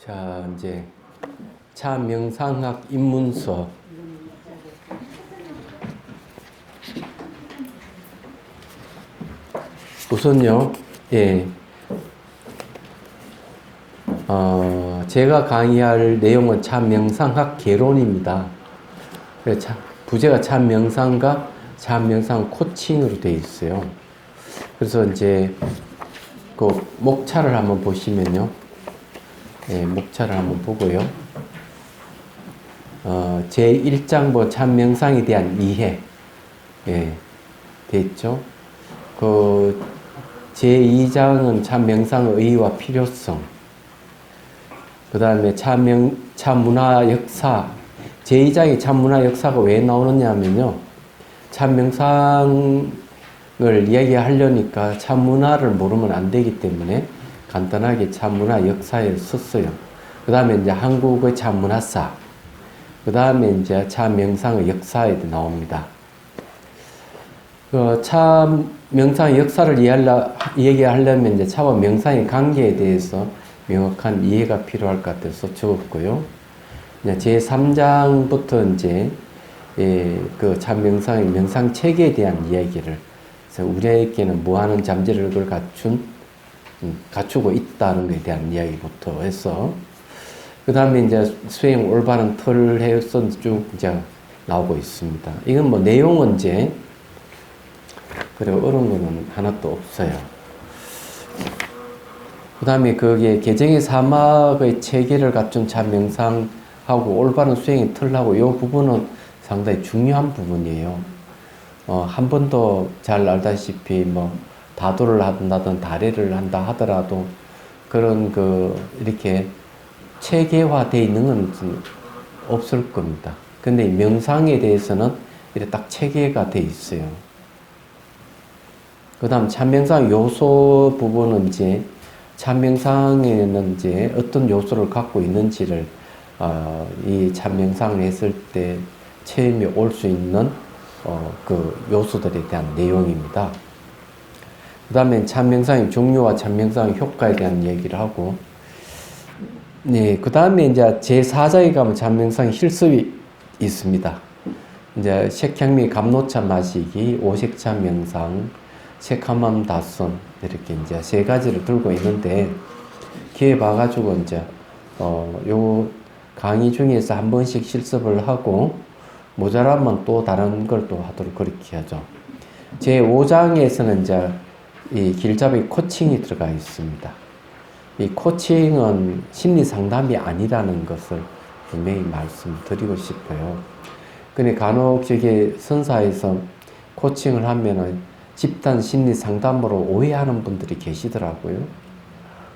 자, 이제 차 명상학 입문서 우선요, 제가 강의할 내용은 차 명상학 개론입니다. 부제가 차 명상과 차 명상 코칭으로 되어 있어요. 그래서 이제 그 목차를 한번 보시면요, 목차를 한번 보고요. 제1장 차 명상에 대한 이해, 됐죠? 그 제2장은 차 명상의 의의와 필요성, 그 다음에 차 문화 역사, 제2장이 차 문화 역사가 왜 나오느냐 하면요, 차 명상을 이야기하려니까 차 문화를 모르면 안 되기 때문에 간단하게 차 문화 역사에 썼어요. 그 다음에 이제 한국의 차 문화사, 그 다음에 이제 차 명상의 역사에 나옵니다. 차 명상의 역사를 이야기하려면 이제 차와 명상의 관계에 대해서 명확한 이해가 필요할 것 같아서 적었고요. 제3장부터 이제 그 차 명상의 명상 체계에 대한 이야기를, 그래서 우리에게는 무한한 잠재력을 갖추고 있다는 것에 대한 이야기부터 해서, 그 다음에 이제 수행 올바른 틀을 해서 쭉 이제 나오고 있습니다. 이건 뭐 내용은 이제 그래 어려운 거는 하나도 없어요. 그 다음에 그게 개정의 사막의 체계를 갖춘 차 명상하고 올바른 수행의 틀하고 이 부분은 상당히 중요한 부분이에요. 한 번도 잘 알다시피 뭐 다도를 한다든 다례를 한다 하더라도 그런 이렇게 체계화되어 있는 건 없을 겁니다. 근데 명상에 대해서는 이렇게 딱 체계가 되어 있어요. 그 다음 참명상 요소 부분은 이제 참명상에는 이제 어떤 요소를 갖고 있는지를 이 참명상을 했을 때 체험이 올 수 있는 그 요소들에 대한 내용입니다. 그 다음에 참명상의 종류와 참명상의 효과에 대한 얘기를 하고, 그 다음에 이제 제4장에 가면 참명상의 실습이 있습니다. 이제 색향미 감노차 마시기, 오색차 명상, 색한맘 다선, 이렇게 이제 세 가지를 들고 있는데, 기회 봐가지고 이제, 요 강의 중에서 한 번씩 실습을 하고, 모자라면 또 다른 걸 또 하도록 그렇게 하죠. 제5장에서는 이제 이 길잡이 코칭이 들어가 있습니다. 이 코칭은 심리 상담이 아니라는 것을 분명히 말씀드리고 싶어요. 근데 간혹 저기 선사에서 코칭을 하면은 집단 심리 상담으로 오해하는 분들이 계시더라고요.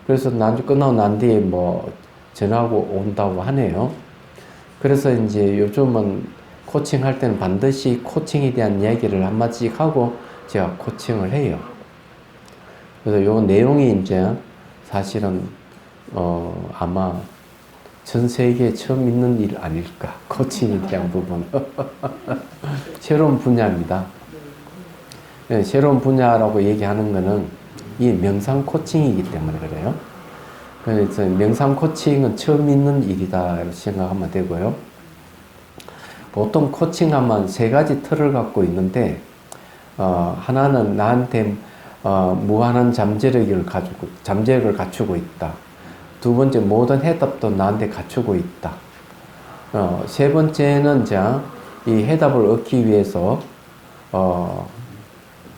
그래서 난주 끝나고 난 뒤에 뭐 전화하고 온다고 하네요. 그래서 이제 요즘은 코칭할 때는 반드시 코칭에 대한 이야기를 한마디씩 하고 제가 코칭을 해요. 그래서 요 내용이 이제 사실은 아마 전 세계에 처음 있는 일 아닐까, 코칭에 대한 부분. 새로운 분야입니다. 네, 새로운 분야라고 얘기하는 거는 이 명상 코칭이기 때문에 그래요. 그래서 명상 코칭은 처음 있는 일이다 이렇게 생각하면 되고요. 보통 코칭하면 세 가지 틀을 갖고 있는데, 하나는 나한테 무한한 잠재력을 갖추고 있다. 두 번째, 모든 해답도 나한테 갖추고 있다. 세 번째는 이 해답을 얻기 위해서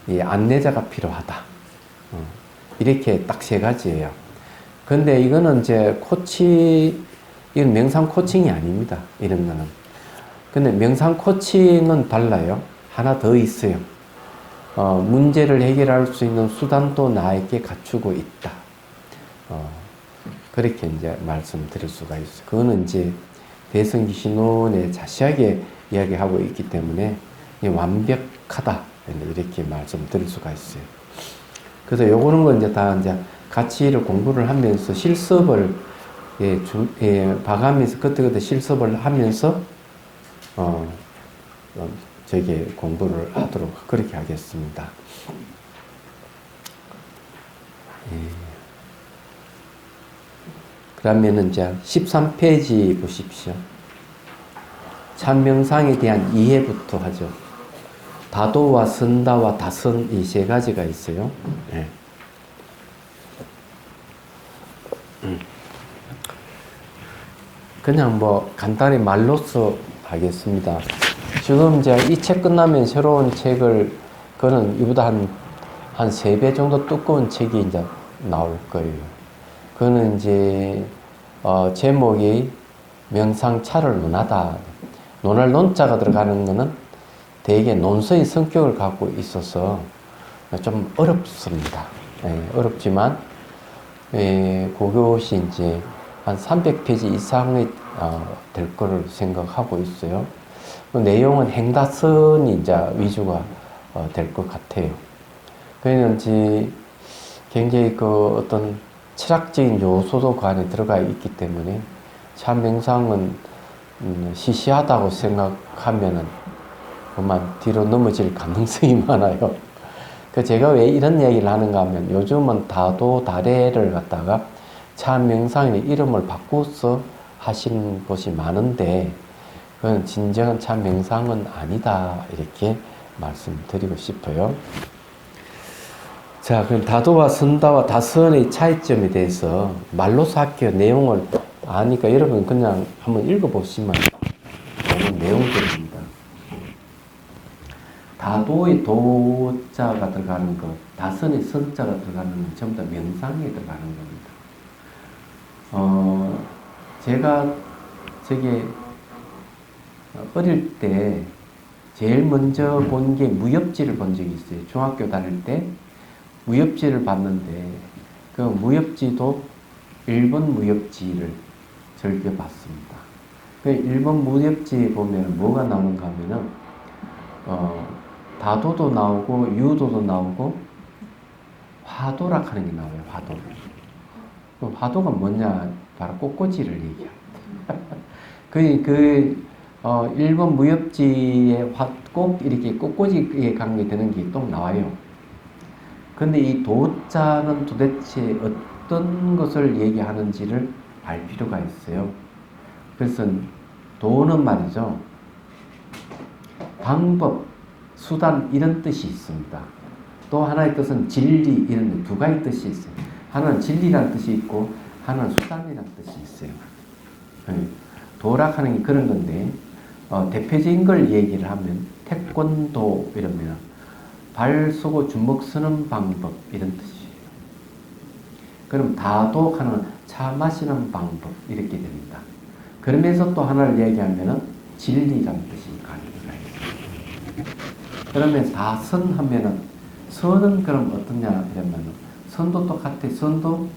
이 안내자가 필요하다. 이렇게 딱 세 가지예요. 근데 이거는 이제 이건 명상 코칭이 아닙니다. 이런 거는. 근데 명상 코칭은 달라요. 하나 더 있어요. 문제를 해결할 수 있는 수단도 나에게 갖추고 있다. 그렇게 이제 말씀드릴 수가 있어요. 그거는 이제 대성기 신론에 자세하게 이야기하고 있기 때문에 완벽하다. 이렇게 말씀드릴 수가 있어요. 그래서 요거는 건 이제 다 이제 같이 공부를 하면서 실습을 봐가면서 그때 실습을 하면서 저기 공부를 하도록 그렇게 하겠습니다. 그러면은 이제 13페이지 보십시오. 참명상에 대한 이해부터 하죠. 다도와 선다와 다선 이 세 가지가 있어요. 네. 그냥 뭐 간단히 말로써 하겠습니다. 지금 이제 이 책 끝나면 새로운 책을 그는 이보다 한 3배 정도 두꺼운 책이 이제 나올 거예요. 그는 이제 제목이 명상차를 논하다. 논할 논자가 들어가는 거는 대개 논서의 성격을 갖고 있어서 좀 어렵습니다. 예, 어렵지만 그것이 이제 한 300페이지 이상이 될 거를 생각하고 있어요. 그 내용은 행다선이 이제 위주가 될 것 같아요. 그런지 굉장히 그 어떤 철학적인 요소도 그 안에 들어가 있기 때문에 참명상은 시시하다고 생각하면은 그만 뒤로 넘어질 가능성이 많아요. 그 제가 왜 이런 얘기를 하는가 하면 요즘은 다도 다래를 갖다가 참명상의 이름을 바꾸어서 하시는 곳이 많은데 그건 진정한 참명상은 아니다 이렇게 말씀드리고 싶어요. 자, 그럼 다도와 선다와 다선의 차이점에 대해서 말로서 할게요. 내용을 아니까 여러분 그냥 한번 읽어보시면 좋은 내용들입니다. 다도의 도자가 들어가는 것, 다선의 선자가 들어가는 것, 전부 다 명상에 들어가는 겁니다. 제가 저게 어릴 때 제일 먼저 본 게 무협지를 본 적이 있어요. 중학교 다닐 때 무협지를 봤는데 그 무협지도 일본 무협지를 즐겨봤습니다. 그 일본 무협지에 보면 뭐가 나오는가 하면은 다도도 나오고 유도도 나오고 화도락 하는 게 나와요. 화도. 그 화도가 뭐냐? 바로 꽃꽂이를 얘기합니다. 일본 무협지에 꼭 이렇게 꽃꽂이에 관계되는 게 또 나와요. 근데 이 도자는 도대체 어떤 것을 얘기하는지를 알 필요가 있어요. 그래서 도는 말이죠. 방법, 수단 이런 뜻이 있습니다. 또 하나의 뜻은 진리 이런 두 가지 뜻이 있어요. 하나는 진리라는 뜻이 있고 하나는 수단이라는 뜻이 있어요. 도락하는 게 그런 건데 대표적인 걸 얘기를 하면 태권도 이러면 발 쓰고 주먹 쓰는 방법 이런 뜻이에요. 그럼 다도하는 차 마시는 방법 이렇게 됩니다. 그러면서 또 하나를 얘기하면은 진리라는 뜻이 가능해요. 그러면 다선 하면은 선은 그럼 어떠냐 이러면은 선도 똑같아. 선도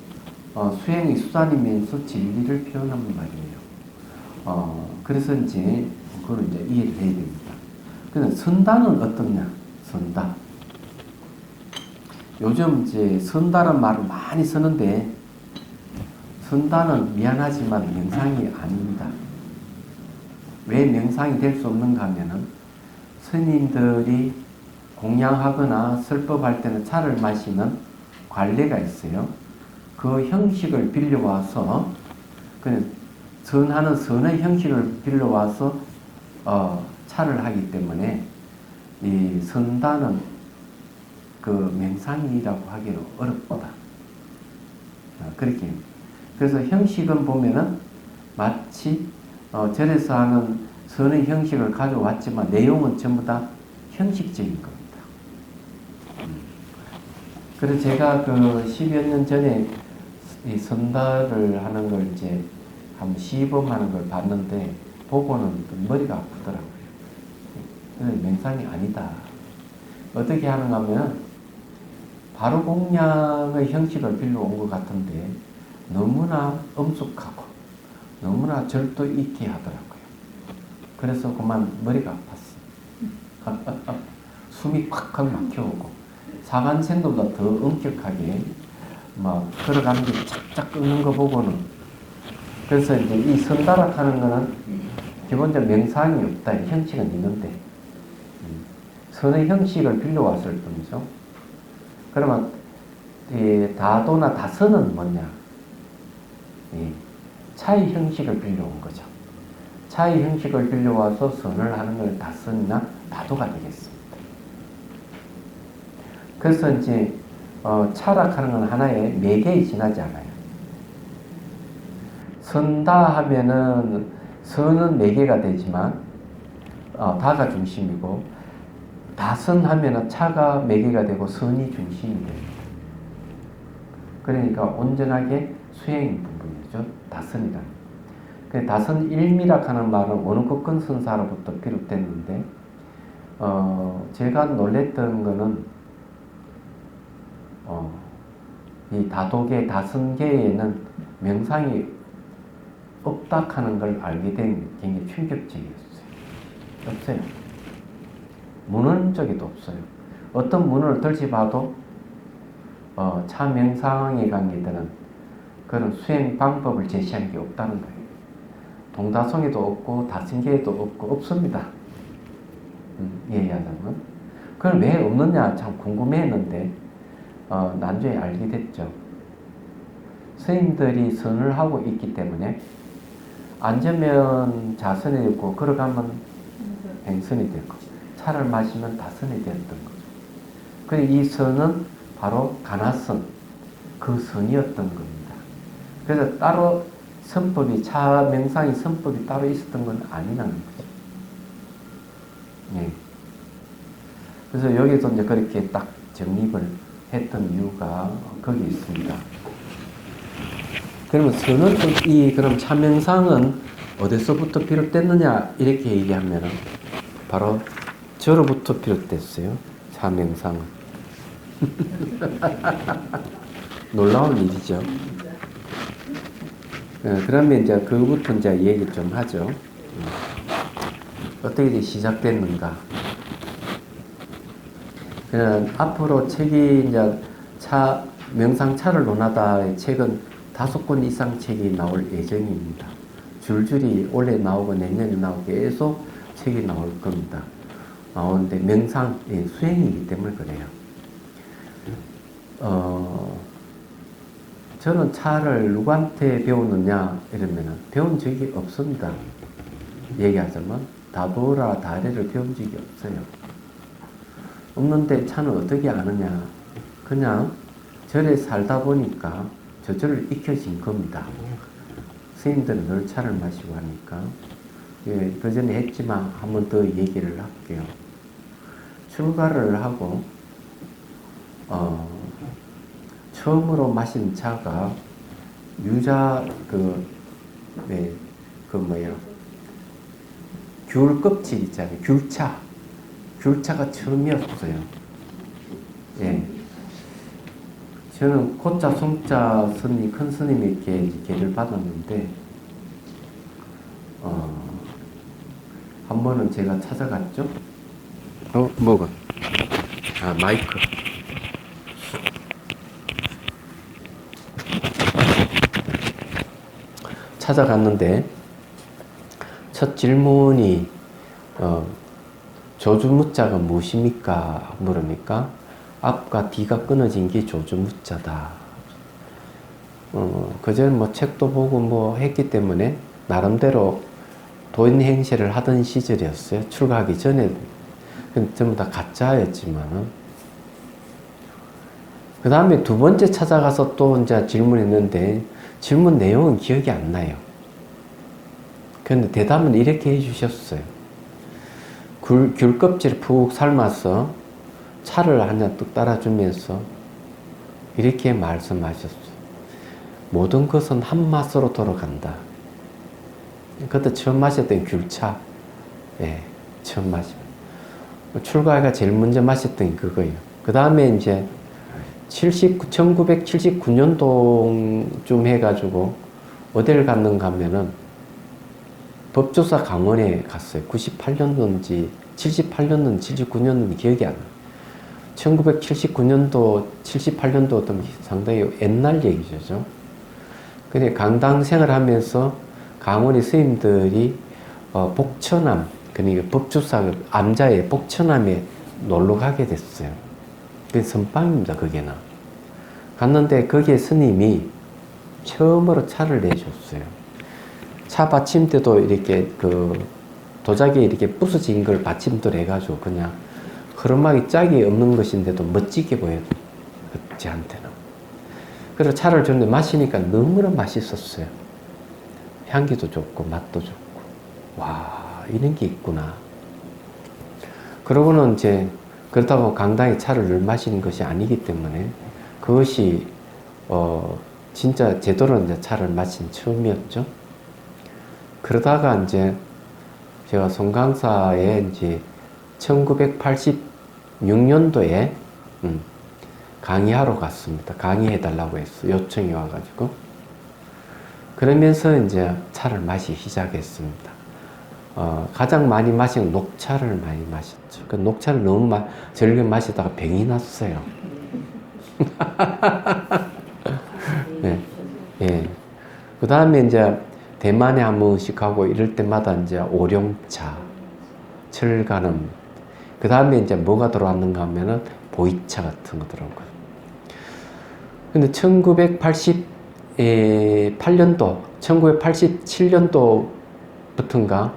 수행의 수단이면서 진리를 표현하는 말이에요. 그래서 이제 그걸 이제 이해를 해야 됩니다. 근데 선다는 어떠냐? 선다. 요즘 이제 선다는 말을 많이 쓰는데 선다는 미안하지만 명상이 아닙니다. 왜 명상이 될 수 없는가 하면은 스님들이 공양하거나 설법할 때는 차를 마시는 관례가 있어요. 그 형식을 빌려와서 선하는 선의 형식을 빌려와서 차를 하기 때문에 이 선다는 그 명상이라고 하기는 어렵다. 그렇게. 그래서 형식은 보면은 마치 절에서 하는 선의 형식을 가져왔지만 내용은 전부 다 형식적인 겁니다. 그래서 제가 그 10여 년 전에 이 선다를 하는 걸 이제 한번 시범하는 걸 봤는데 보고는 머리가 아프더라고요. 명상이 아니다. 어떻게 하는가 하면 바로 공양의 형식을 빌려온 것 같은데 너무나 엄숙하고 너무나 절도 있게 하더라고요. 그래서 그만 머리가 아팠어. 숨이 콱콱 막혀오고 사관생도보다 더 엄격하게 막 걸어가는 게 착착 끊는 거 보고는 그래서 이제 이 선다락 하는 거는 기본적으로 명상이 없다. 형식은 있는데 선의 형식을 빌려왔을 뿐이죠. 그러면 이 다도나 다선은 뭐냐? 차의 형식을 빌려온 거죠. 차의 형식을 빌려와서 선을 하는 걸 다선이나 다도가 되겠습니다. 그래서 이제 차락하는 건 하나의 매개에 지나지 않아요. 선다 하면은 선은 매개가 되지만 다가 중심이고, 다선 하면은 차가 매개가 되고 선이 중심이 됩니다. 그러니까 온전하게 수행 부분이죠. 다선이란. 다선 일미락 하는 말은 원후급근 선사로부터 비롯됐는데, 제가 놀랬던 거는, 이 다도계, 다선계에는 명상이 없다 하는 걸 알게 된 게 굉장히 충격적이었어요. 없어요. 문헌 쪽에도 없어요. 어떤 문헌을 들지봐도 차 명상에 관계되는 그런 수행 방법을 제시한 게 없다는 거예요. 동다성에도 없고 다승계에도 없고 없습니다. 이해하자면. 그걸 왜 없느냐 참 궁금했는데 나중에 알게 됐죠. 스님들이 선을 하고 있기 때문에 앉으면 자선이 되고 걸어가면 행선이 되고 차를 마시면 다선이 되었던 거죠. 그리고 이 선은 바로 가나선, 그 선이었던 겁니다. 그래서 따로 선법이, 차 명상이 선법이 따로 있었던 건 아니라는 거죠. 예. 그래서 여기서 이제 그렇게 딱 정립을 했던 이유가 거기 있습니다. 그러면 선은 그럼 차 명상은 어디서부터 비롯됐느냐 이렇게 얘기하면은 바로 저로부터 비롯됐어요. 차 명상은. 놀라운 일이죠. 그러면 이제 그부터 이제 얘기 좀 하죠. 어떻게 시작됐는가. 앞으로 책이 이제 명상차를 논하다의 책은 5권 이상 책이 나올 예정입니다. 줄줄이 올해 나오고 내년에 나오고 계속 책이 나올 겁니다. 나오는데 명상, 수행이기 때문에 그래요. 저는 차를 누구한테 배웠느냐 이러면은 배운 적이 없습니다. 얘기하자면 다도라 다래를 배운 적이 없어요. 없는데 차는 어떻게 아느냐? 그냥 절에 살다 보니까 저절로 익혀진 겁니다. 스님들은 늘 차를 마시고 하니까. 그 전에 했지만 한 번 더 얘기를 할게요. 출가를 하고 처음으로 마신 차가 귤 껍질 있잖아요. 귤차가 처음이었어요. 예. 저는 고자, 송자 스님, 큰 스님에게 계를 받았는데, 한 번은 제가 찾아갔죠? 뭐가? 마이크. 찾아갔는데, 첫 질문이, 조주무자가 무엇입니까? 물으니까, 앞과 뒤가 끊어진 게 조주무자다. 그전 뭐 책도 보고 뭐 했기 때문에, 나름대로 도인 행세를 하던 시절이었어요. 출가하기 전에. 전부 다 가짜였지만은. 그 다음에 두 번째 찾아가서 또 이제 질문했는데, 질문 내용은 기억이 안 나요. 그런데 대답은 이렇게 해주셨어요. 귤 껍질을 푹 삶아서 차를 한 잔 뚝 따라주면서 이렇게 말씀하셨어요. 모든 것은 한 맛으로 돌아간다. 그때 처음 마셨던 귤차. 예, 처음 마셨어요. 출가가 제일 먼저 마셨던 게 그거예요. 그 다음에 이제 1979년도쯤 해가지고 어딜 갔는가 하면은 법조사 강원에 갔어요. 98년도인지 78년도인지 79년도인지 기억이 안 나요. 1979년도, 78년도 어떤 상당히 옛날 얘기죠. 근데 강당 생활하면서 강원의 스님들이 복처남, 그러니까 법주사 암자의 복처남에 놀러 가게 됐어요. 그게 선방입니다, 거기는. 갔는데 거기에 스님이 처음으로 차를 내줬어요. 차 받침대도 이렇게 그 도자기에 이렇게 부서진 걸 받침대로 해가지고 그냥 흐름하기 짝이 없는 것인데도 멋지게 보여요. 저한테는. 그래서 차를 줬는데 마시니까 너무나 맛있었어요. 향기도 좋고 맛도 좋고. 와, 이런 게 있구나. 그러고는 이제 그렇다고 강당에 차를 늘 마시는 것이 아니기 때문에 그것이 진짜 제대로 이제 차를 마신 처음이었죠. 그러다가 이제 제가 송강사에 이제 1986년도에 강의하러 갔습니다. 강의해달라고 했어. 요청이 와가지고. 그러면서 이제 차를 마시기 시작했습니다. 가장 많이 마신 녹차를 많이 마셨죠. 그 녹차를 너무 즐겨 마시다가 병이 났어요. 네. 예. 그 다음에 이제 대만에 한 번씩 가고 이럴 때마다 이제 오룡차, 철가름, 그 다음에 이제 뭐가 들어왔는가 하면은 보이차 같은 거 들어오고요. 근데 1988년도, 1987년도부터인가,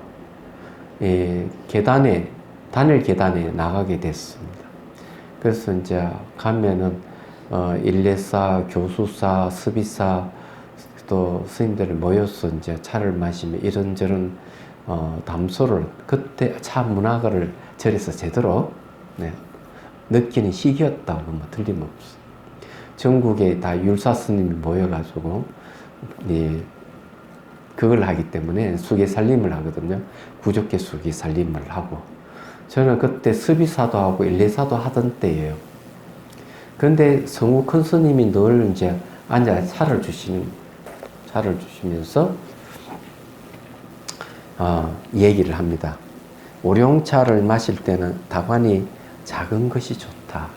단일 계단에 나가게 됐습니다. 그래서 이제 가면은, 일례사, 교수사, 습의사, 또 스님들이 모여서 이제 차를 마시며 이런저런, 담소를, 그때 차 문화를 절에서 제대로, 네, 느끼는 시기였다고 뭐 틀림없어. 전국에 다 율사 스님이 모여가지고, 예, 그걸 하기 때문에 수계살림을 하거든요. 구족계 수계살림을 하고. 저는 그때 습의사도 하고 일례사도 하던 때예요. 그런데 성우 큰 스님이 늘 이제 앉아 차를 주시면서, 얘기를 합니다. 오룡차를 마실 때는 다관이 작은 것이 좋다.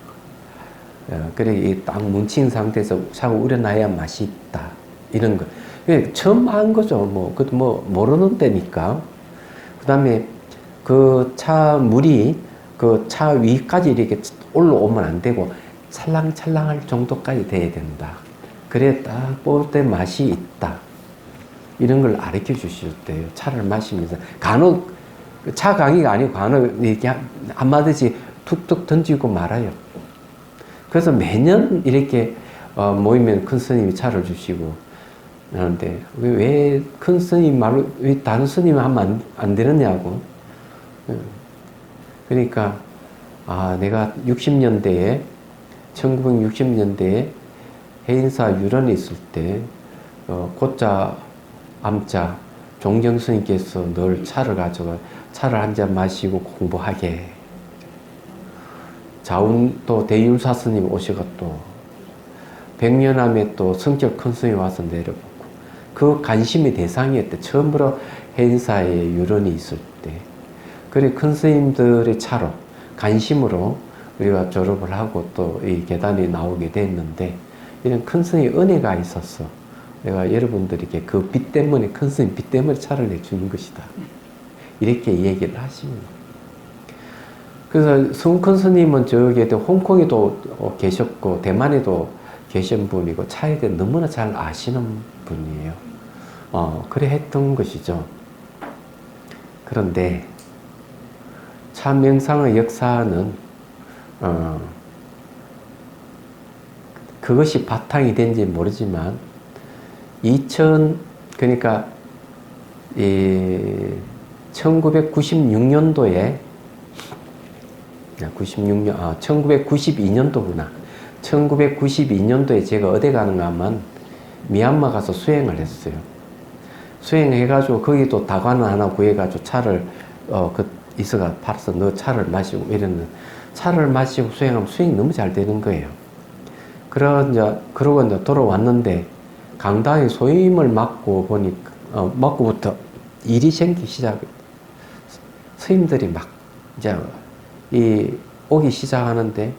그래, 이 딱 뭉친 상태에서 차고 우려놔야 맛이 있다. 이런 거. 처음 한 거죠. 모르는 때니까. 그 다음에 그 차 물이 그 차 위까지 이렇게 올라오면 안 되고 찰랑찰랑할 정도까지 돼야 된다. 그래 딱 볼 때 맛이 있다. 이런 걸 가르쳐 주셨대요. 차를 마시면서. 간혹, 차 강의가 아니고 간혹 이렇게 한마디씩 툭툭 던지고 말아요. 그래서 매년 이렇게 모이면 큰 스님이 차를 주시고 하는데, 왜 큰 스님 말로, 왜 다른 스님 하면 안 되느냐고. 그러니까, 내가 1960년대에 해인사 유런이 있을 때, 고자, 암자, 종경 스님께서 늘 차를 가져가, 차를 한 잔 마시고 공부하게. 자운 또 대율사 스님 오시고 또, 백년암에 또 성격 큰 스님 와서 내려보고, 그 관심의 대상이었대. 처음으로 해인사에 유런이 있을 때. 그래, 큰 스님들의 차로, 관심으로 우리가 졸업을 하고 또 이 계단에 나오게 됐는데, 이런 큰 스님의 은혜가 있었어. 내가 여러분들에게 그 빛 때문에, 큰 스님 빛 때문에 차를 내주는 것이다. 이렇게 얘기를 하십니다. 그래서 성큰 스님은 저기 홍콩에도 계셨고, 대만에도 계신 분이고, 차에 대해 너무나 잘 아시는 분이에요. 그래 했던 것이죠. 그런데, 차 명상의 역사는, 그것이 바탕이 된지 모르지만, 그러니까, 1996년도에, 1992년도구나. 1992년도에 제가 어디 가는가 하면, 미얀마 가서 수행을 했어요. 수행해가지고, 거기도 다관을 하나 구해가지고 차를, 이서가 팔아서 너 차를 마시고 이랬는데, 차를 마시고 수행하면 수행이 너무 잘 되는 거예요. 그러고 이제 돌아왔는데, 강당에 소임을 맡고 보니까, 맡고부터 일이 생기기 시작해요. 스님들이 막, 이제, 오기 시작하는데,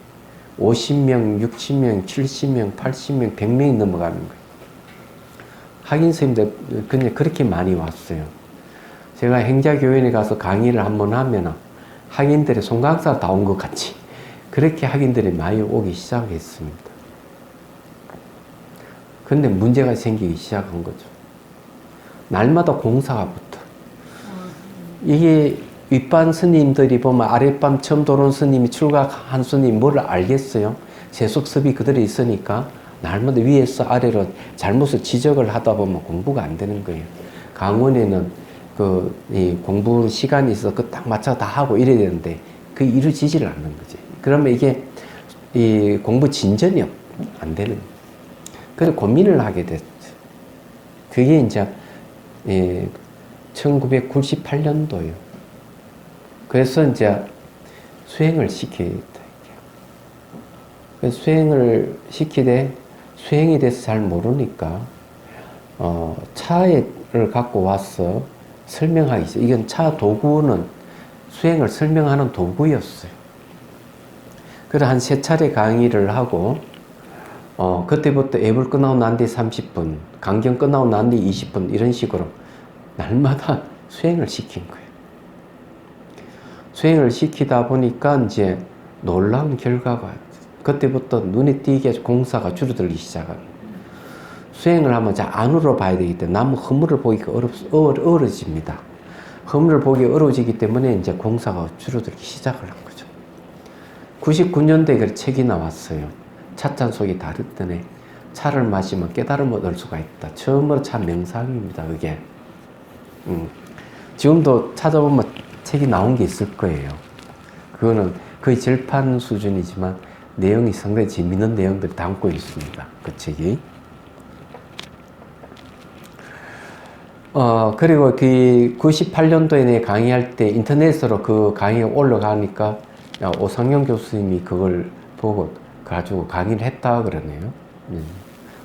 50명, 60명, 70명, 80명, 100명이 넘어가는 거예요. 학인 스님들, 그냥 그렇게 많이 왔어요. 제가 행자교연에 가서 강의를 한번 하면, 학인들의 송강사 다 온 것 같이, 그렇게 학인들이 많이 오기 시작했습니다. 근데 문제가 생기기 시작한 거죠. 날마다 공사가 붙어. 이게 윗반 스님들이 보면 아랫반 처음 들어온 스님이 출가한 스님이 뭘 알겠어요? 세속습이 그대로 있으니까 날마다 위에서 아래로 잘못을 지적을 하다 보면 공부가 안 되는 거예요. 강원에는 이 공부 시간이 있어 그 딱 맞춰 다 하고 이래야 되는데 그게 이루어지지를 않는 거지. 그러면 이게 이 공부 진전이 안 되는 거예요. 그래서 고민을 하게 됐죠. 그게 이제 1998년도요. 그래서 이제 수행을 시키다. 그래서 수행을 시키되 수행에 대해서 잘 모르니까 차를 갖고 와서 설명하기 시작. 이건 차 도구는 수행을 설명하는 도구였어요. 그래서 한 3차례 강의를 하고 그때부터 앱을 끝나고 난 뒤 30분, 강경 끝나고 난 뒤 20분 이런 식으로 날마다 수행을 시킨 거예요. 수행을 시키다 보니까 이제 놀라운 결과가 그때부터 눈에 띄게 공사가 줄어들기 시작합니다. 수행을 하면 자 안으로 봐야 되기 때문에 나무 허물을 보기가 어려워집니다. 허물을 보기 어려워지기 때문에 이제 공사가 줄어들기 시작을 한 거죠. 99년도에 그 책이 나왔어요. 찻잔 속이 다르더니 차를 마시면 깨달음을 얻을 수가 있다. 처음으로 차 명상입니다. 그게 지금도 찾아보면 책이 나온 게 있을 거예요. 그거는 거의 절판 수준이지만 내용이 상당히 재미있는 내용들을 담고 있습니다. 그 책이. 그리고 그 98년도에 강의할 때 인터넷으로 그 강의가 올라가니까 오상영 교수님이 그걸 보고 가지고 강의를 했다 그러네요.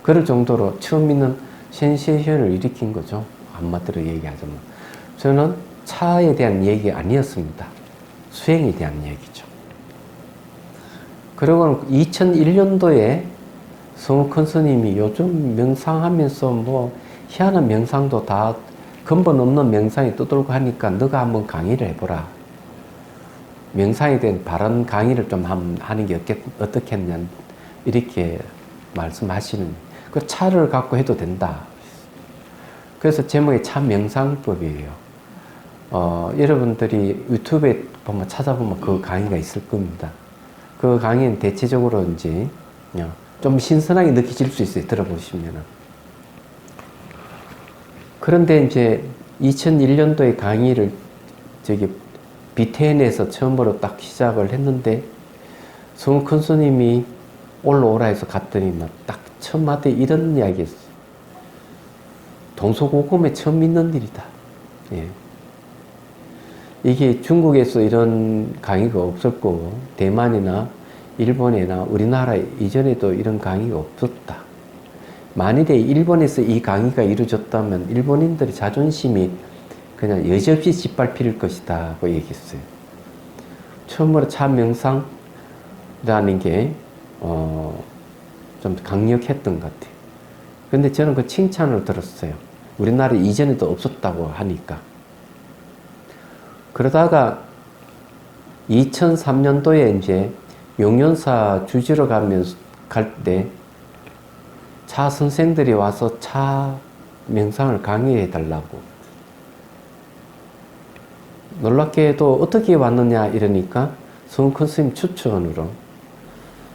그럴 정도로 처음 있는 센세이션을 일으킨 거죠. 한마디로 얘기하자면. 저는 차에 대한 얘기가 아니었습니다. 수행에 대한 얘기죠. 그리고 2001년도에 성욱헌 스님이 요즘 명상하면서 뭐 희한한 명상도 다 근본 없는 명상이 떠돌고 하니까 너가 한번 강의를 해보라. 명상에 대한 바른 강의를 좀 하는 게 어떻겠냐 이렇게 말씀하시는 그 차를 갖고 해도 된다. 그래서 제목이 차 명상법이에요. 여러분들이 유튜브에 찾아보면 그 강의가 있을 겁니다. 그 강의는 대체적으로 이제 좀 신선하게 느껴질 수 있어요. 들어보시면은. 그런데 이제 2001년도에 강의를 비태엔에서 처음으로 딱 시작을 했는데 성욱헌 스님이 올라오라 해서 갔더니 딱 처음 하되 이런 이야기 했어요. 동서고금에 처음 있는 일이다. 예. 이게 중국에서 이런 강의가 없었고 대만이나 일본이나 우리나라 이전에도 이런 강의가 없었다. 만일에 일본에서 이 강의가 이루어졌다면 일본인들의 자존심이 그냥 여지없이 짓밟힐 것이다 고 얘기했어요. 처음으로 차 명상이라는 게 좀 강력했던 것 같아요. 근데 저는 그 칭찬을 들었어요. 우리나라 이전에도 없었다고 하니까. 그러다가 2003년도에 이제 용연사 주지로 갈 때 차 선생들이 와서 차 명상을 강의해 달라고. 놀랍게도 어떻게 왔느냐 이러니까 성욱헌 스님 추천으로.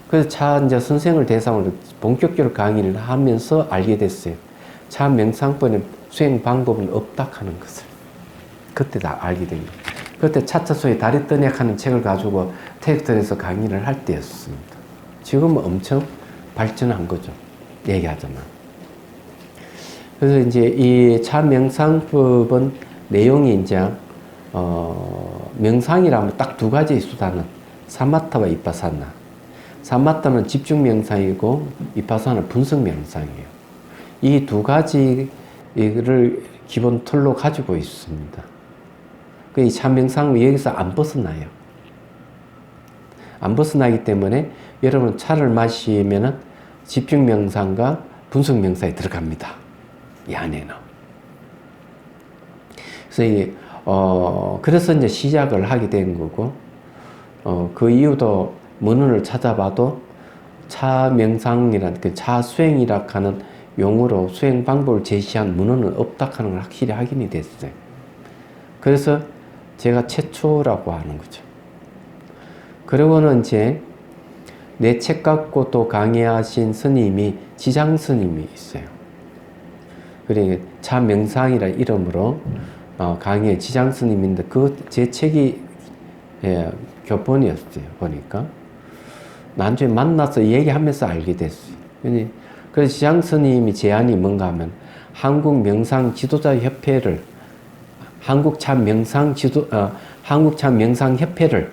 그래서 차 이제 선생을 대상으로 본격적으로 강의를 하면서 알게 됐어요. 차 명상법의 수행 방법은 없다 하는 것을. 그때 다 알게 됩니다. 그때 차차소의 다리 떠내약 하는 책을 가지고 테이크턴에서 강의를 할 때였습니다. 지금은 엄청 발전한 거죠. 얘기하자면. 그래서 이제 이 차 명상법은 내용이 이제 명상이라면 딱 두 가지 수단은 사마타와 이파사나. 사마타는 집중 명상이고 이파사나는 분석 명상이에요. 이 두 가지를 기본 틀로 가지고 있습니다. 이 차 명상은 여기서 안 벗어나요. 안 벗어나기 때문에 여러분 차를 마시면은 집중 명상과 분석 명상에 들어갑니다. 이 안에는. 그래서 이제 시작을 하게 된 거고, 그 이유도 문헌을 찾아봐도 차 명상이란 그 차 수행이라 하는 용어로 수행 방법을 제시한 문헌은 없다 하는 걸 확실히 확인이 됐어요. 그래서 제가 최초라고 하는 거죠. 그리고는 이제 내 책 갖고 또 강의하신 스님이 지장 스님이 있어요. 그러니까 참 명상이라 이름으로 강의 지장 스님인데 그 제 책이 교본이었어요. 보니까 나중에 만나서 얘기하면서 알게 됐어요. 그래서 지장 스님이 제안이 뭔가 하면 한국 명상 지도자 협회를 한국 참 명상 협회를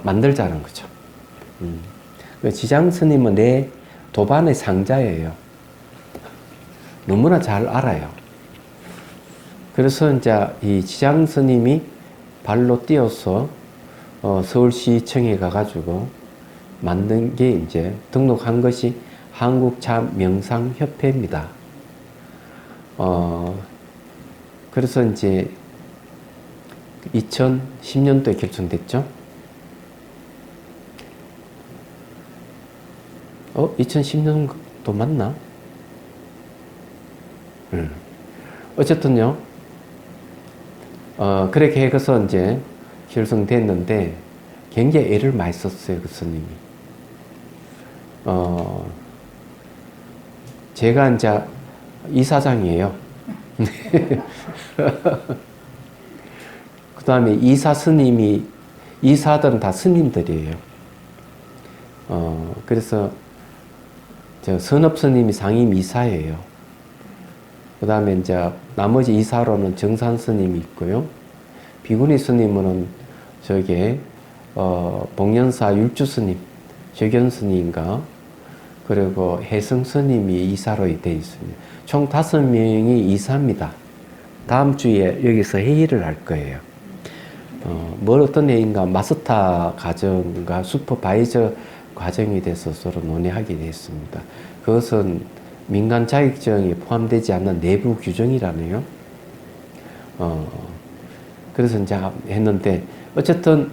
만들자는 거죠. 지장 스님은 내 도반의 상자예요. 너무나 잘 알아요. 그래서 이제 이 지장 스님이 발로 뛰어서 서울시청에 가가지고 만든 게 이제 등록한 것이 한국참명상협회입니다. 그래서 이제 2010년도에 결정됐죠. 2010년도 맞나? 어쨌든요. 그렇게 해서 이제 결성됐는데 굉장히 애를 많이 썼어요, 그 스님이. 제가 이제 이사장이에요. 그 다음에 이사 스님이, 이사들은 다 스님들이에요. 그래서 저 선업 스님이 상임 이사예요. 그 다음에 이제 나머지 이사로는 정산 스님이 있고요. 비구니 스님은 저게 봉연사 율주 스님, 최견 스님과 그리고 혜성 스님이 이사로 되어 있습니다. 총 5명이 이사입니다. 다음 주에 여기서 회의를 할 거예요. 뭘 어떤 회의인가 마스터 과정과 슈퍼바이저 과정에 대해서 서로 논의하게 됐습니다. 그것은 민간 자격증에 포함되지 않는 내부 규정이라네요. 그래서 이제 했는데, 어쨌든,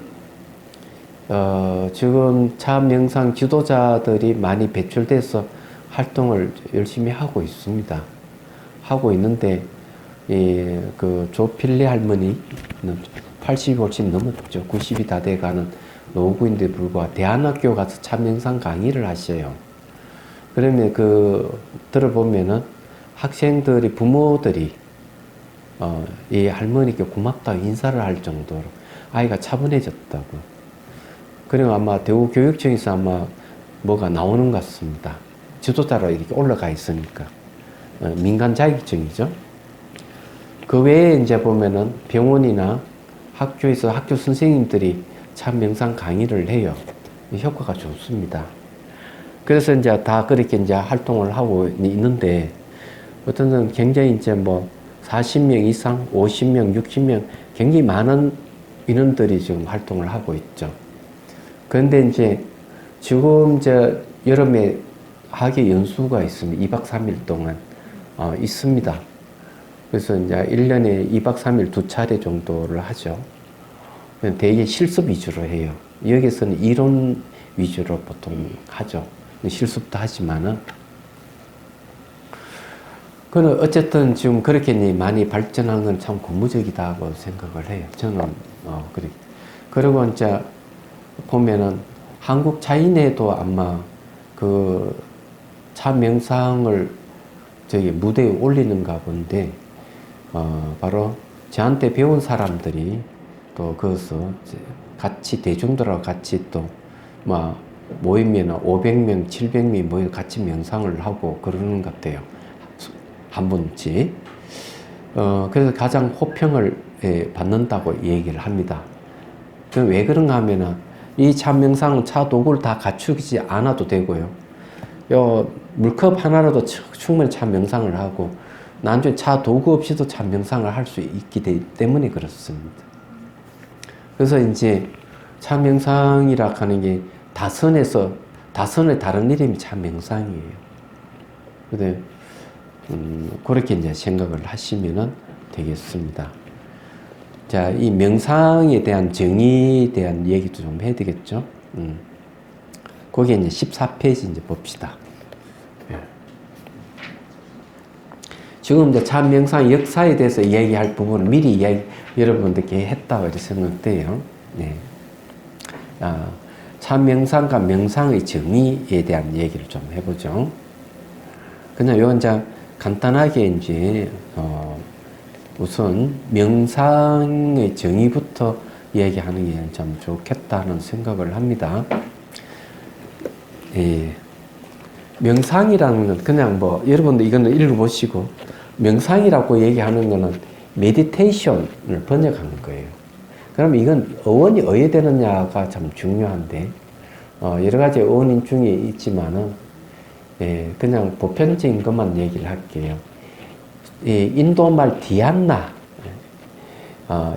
지금 참 명상 지도자들이 많이 배출돼서 활동을 열심히 하고 있습니다. 하고 있는데, 그 조필래 할머니는 80이 훨씬 넘었죠. 90이 다 돼가는 노구인데 불구하고 대안학교 가서 참 명상 강의를 하셔요. 그러면 들어보면은 학생들이, 부모들이, 이 할머니께 고맙다고 인사를 할 정도로 아이가 차분해졌다고. 그리고 아마 대구교육청에서 아마 뭐가 나오는 것 같습니다. 지도자로 이렇게 올라가 있으니까. 민간 자격증이죠. 그 외에 이제 보면은 병원이나 학교에서 학교 선생님들이 참 명상 강의를 해요. 효과가 좋습니다. 그래서 이제 다 그렇게 이제 활동을 하고 있는데, 어떤 건 굉장히 이제 40명 이상, 50명, 60명, 굉장히 많은 인원들이 지금 활동을 하고 있죠. 그런데 이제 지금 여름에 학예 연수가 있습니다. 2박 3일 동안 있습니다. 그래서 이제 1년에 2박 3일 2차례 정도를 하죠. 되게 실습 위주로 해요. 여기서는 이론 위주로 보통 하죠. 실습도 하지만은. 그는 어쨌든 지금 그렇게 많이 발전한 건 참 고무적이다고 생각을 해요. 저는, 그래. 그리고 이제 보면은 한국 차이내도 아마 참 명상을 무대에 올리는가 본데, 바로 저한테 배운 사람들이 또 거기서 같이 대중들하고 같이 또 모이면 500명, 700명이 모여 같이 명상을 하고 그러는 것 같아요. 한 분씩. 그래서 가장 호평을 받는다고 얘기를 합니다. 왜 그런가 하면은 이 참 명상은 차 도구를 다 갖추지 않아도 되고요. 물컵 하나라도 충분히 참 명상을 하고 나중에 차 도구 없이도 참 명상을 할 수 있기 때문에 그렇습니다. 그래서 이제 참 명상이라 하는 게 다선의 다른 이름이 참 명상이에요. 근데 그렇게 이제 생각을 하시면 되겠습니다. 자, 이 명상에 대한 정의에 대한 얘기도 좀 해야 되겠죠. 거기에 이제 14페이지 이제 봅시다. 예. 지금 이제 참명상 역사에 대해서 이야기할 부분을 미리 여러분들께 했다고 이렇게 생각돼요. 네. 참명상과 명상의 정의에 대한 얘기를 좀 해보죠. 그냥 요 이제 간단하게 이제 우선 명상의 정의부터 얘기하는 게 참 좋겠다는 생각을 합니다. 예. 명상이라는 건 그냥 뭐 여러분들 이거는 읽어보시고 명상이라고 얘기하는 거는 메디테이션을 번역하는 거예요. 그럼 이건 어원이 어디에 되느냐가 참 중요한데 여러 가지 어원인 중에 있지만은 예, 그냥 보편적인 것만 얘기를 할게요. 이 인도말 디안나,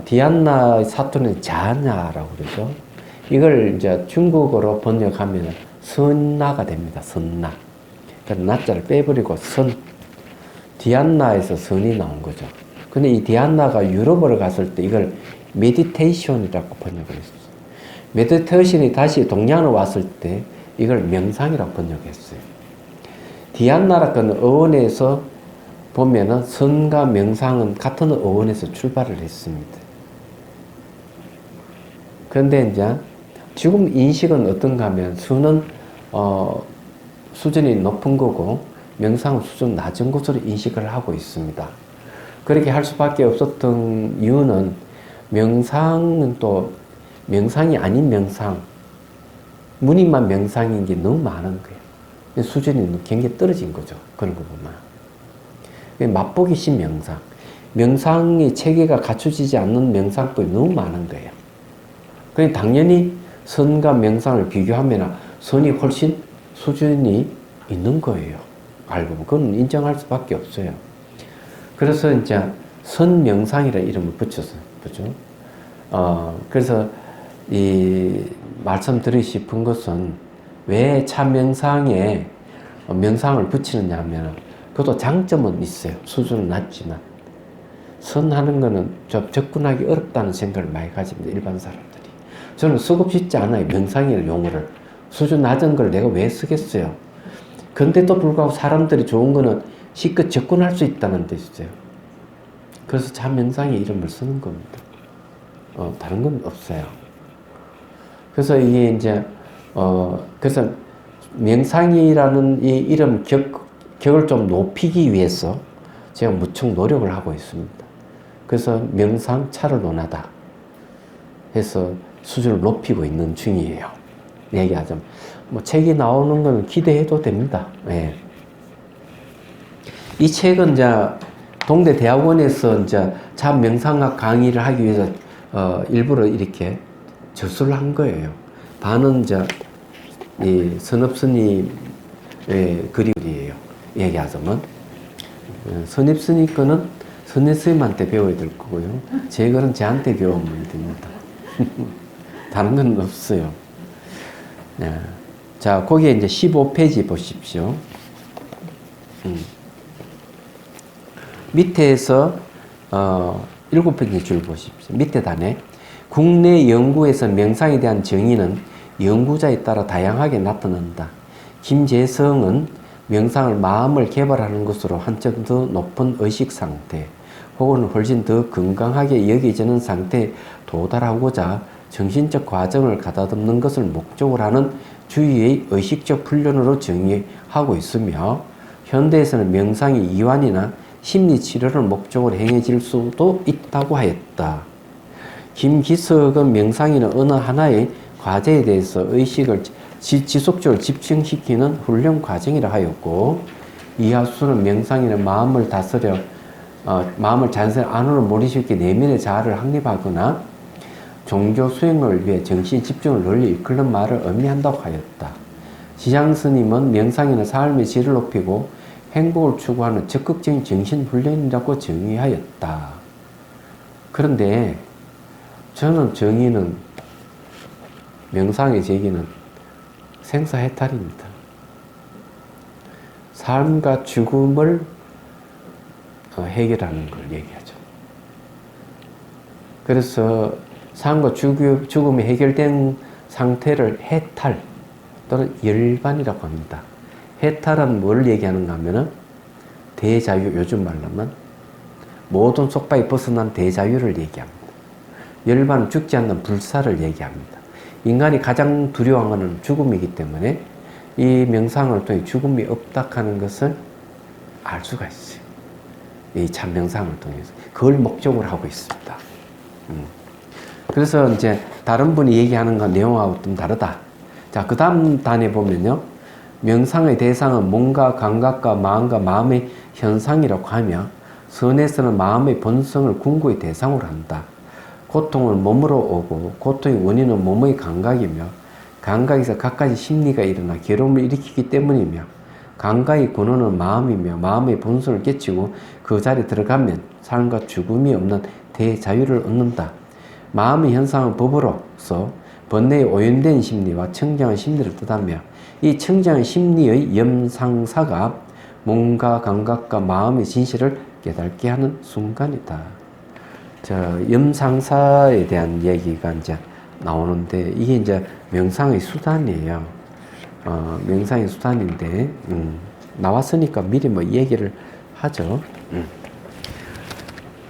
디안나 사투리는 자냐라고 그러죠. 이걸 이제 중국어로 번역하면 선나가 됩니다. 선나. 그래서 나자를 빼버리고 선. 디안나에서 선이 나온 거죠. 근데 이 디안나가 유럽으로 갔을 때 이걸 메디테이션이라고 번역을 했어요. 메디테이션이 다시 동양으로 왔을 때 이걸 명상이라고 번역했어요. 디안나라는 어원에서 보면은 선과 명상은 같은 어원에서 출발을 했습니다. 그런데 이제 지금 인식은 어떤가 하면 수는 수준이 높은 거고 명상은 수준 낮은 것으로 인식을 하고 있습니다. 그렇게 할 수밖에 없었던 이유는 명상은 또 명상이 아닌 명상, 무늬만 명상인 게 너무 많은 거예요. 수준이 굉장히 떨어진 거죠. 그런 거 보면. 맛보기식 명상, 명상의 체계가 갖춰지지 않는 명상법이 너무 많은 거예요. 그러니 당연히 선과 명상을 비교하면 선이 훨씬 수준이 있는 거예요. 알고 보면 그건 인정할 수밖에 없어요. 그래서 이제 선명상이라는 이름을 붙였어요. 그죠? 그래서 이 말씀드리고 싶은 것은 왜 참명상에 명상을 붙이느냐 하면 그것도 장점은 있어요. 수준은 낮지만 선하는 거는 좀 접근하기 어렵다는 생각을 많이 가집니다. 일반 사람들이. 저는 쓰고 싶지 않아요. 명상이라는 용어를. 수준 낮은 걸 내가 왜 쓰겠어요. 근데도 불구하고 사람들이 좋은 거는 쉽게 접근할 수 있다는 데 있어요. 그래서 참명상의 이름을 쓰는 겁니다. 다른 건 없어요. 그래서 이게 이제 그래서 명상이라는 이 이름 격을 좀 높이기 위해서 제가 무척 노력을 하고 있습니다. 그래서 명상차를 논하다 해서 수준을 높이고 있는 중이에요. 얘기하자면 뭐 책이 나오는 건 기대해도 됩니다. 예. 이 책은 이제 동대 대학원에서 이제 참명상학 강의를 하기 위해서 일부러 이렇게 저술을 한 거예요. 반은 이제 이 선업스님의 글이에요. 얘기하자면 선입스님 거는 선입스님한테 배워야 될 거고요. 제 글은 저한테 배우면 됩니다. 다른 건 없어요. 네. 자, 거기에 이제 15페이지 보십시오. 밑에서 7번째 줄 보십시오. 밑에 단에 국내 연구에서 명상에 대한 정의는 연구자에 따라 다양하게 나타난다. 김재성은 명상을 마음을 개발하는 것으로 한층 더 높은 의식 상태 혹은 훨씬 더 건강하게 여겨지는 상태에 도달하고자 정신적 과정을 가다듬는 것을 목적으로 하는 주의의 의식적 훈련으로 정의하고 있으며 현대에서는 명상이 이완이나 심리치료를 목적으로 행해질 수도 있다고 하였다. 김기석은 명상이나 어느 하나의 과제에 대해서 의식을 지속적으로 집중시키는 훈련 과정이라 하였고 이하수는 명상이나 마음을 다스려 마음을 자연스레 안으로 몰입시켜 내면의 자아를 확립하거나 종교 수행을 위해 정신 집중을 널리 이끄는 말을 의미한다고 하였다. 지장스님은 명상이나 삶의 질을 높이고 행복을 추구하는 적극적인 정신훈련이라고 정의하였다. 그런데 저는 정의는 명상의 제기는 생사해탈입니다. 삶과 죽음을 해결하는 걸 얘기하죠. 그래서 삶과 죽음이 해결된 상태를 해탈 또는 열반이라고 합니다. 해탈은 뭘 얘기하는가 하면은 대자유, 요즘 말로는 모든 속박이 벗어난 대자유를 얘기합니다. 열반은 죽지 않는 불사를 얘기합니다. 인간이 가장 두려워하는 것은 죽음이기 때문에 이 명상을 통해 죽음이 없다 하는 것을 알 수가 있어요. 이 참명상을 통해서. 그걸 목적으로 하고 있습니다. 그래서 이제 다른 분이 얘기하는 건 내용하고 좀 다르다. 자, 그 다음 단에 보면요. 명상의 대상은 몸과 감각과 마음과 마음의 현상이라고 하며 선에서는 마음의 본성을 궁구의 대상으로 한다. 고통은 몸으로 오고 고통의 원인은 몸의 감각이며 감각에서 갖가지 심리가 일어나 괴로움을 일으키기 때문이며 감각의 근원은 마음이며 마음의 본성을 깨치고 그 자리에 들어가면 삶과 죽음이 없는 대자유를 얻는다. 마음의 현상은 법으로서 번뇌의 오염된 심리와 청정한 심리를 뜻하며 이 청정한 심리의 염상사가 몸과 감각과 마음의 진실을 깨닫게 하는 순간이다. 염상사에 대한 얘기가 이제 나오는데 이게 이제 명상의 수단이에요. 명상의 수단인데 나왔으니까 미리 뭐 얘기를 하죠.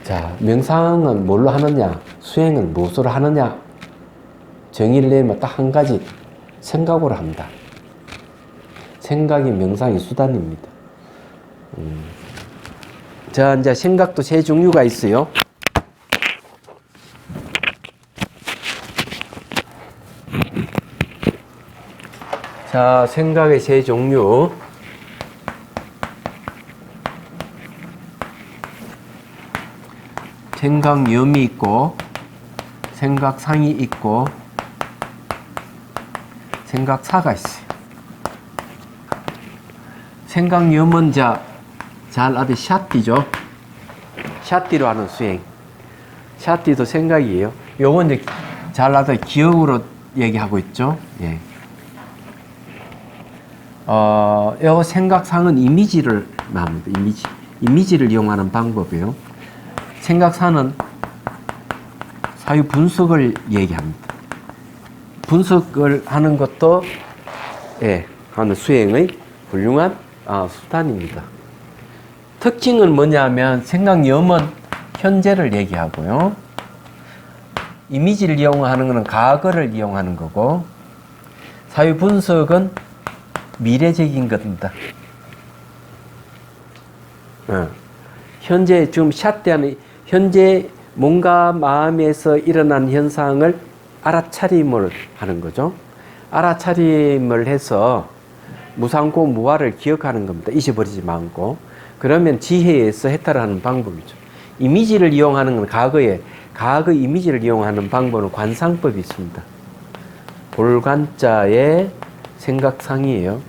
자, 명상은 뭘로 하느냐? 수행은 무엇으로 하느냐? 정의를 내면 딱 한 가지 생각으로 한다. 생각이 명상의 수단입니다. 자, 이제 생각도 세 종류가 있어요. 자, 생각의 세 종류. 생각염이 있고, 생각상이 있고, 생각사가 있어요. 생각염은 잘 아는 샷디죠. 샷디로 하는 수행. 샷디도 생각이에요. 요건 이제 잘 아는 기억으로 얘기하고 있죠. 예. 요 생각상은 이미지를 나옵니다. 이미지를 이용하는 방법이에요. 생각사는 사유 분석을 얘기합니다. 분석을 하는 것도 하는 수행의 훌륭한 수단입니다. 특징은 뭐냐면 생각염은 현재를 얘기하고요. 이미지를 이용하는 것은 과거를 이용하는 거고 사유 분석은 미래적인 겁니다. 현재 지금 샷대하는 현재 몸과 마음에서 일어난 현상을 알아차림을 하는 거죠. 알아차림을 해서 무상고 무아를 기억하는 겁니다. 잊어버리지 말고. 그러면 지혜에서 해탈하는 방법이죠. 이미지를 이용하는 건 과거 이미지를 이용하는 방법은 관상법이 있습니다. 볼관자의 생각상이에요.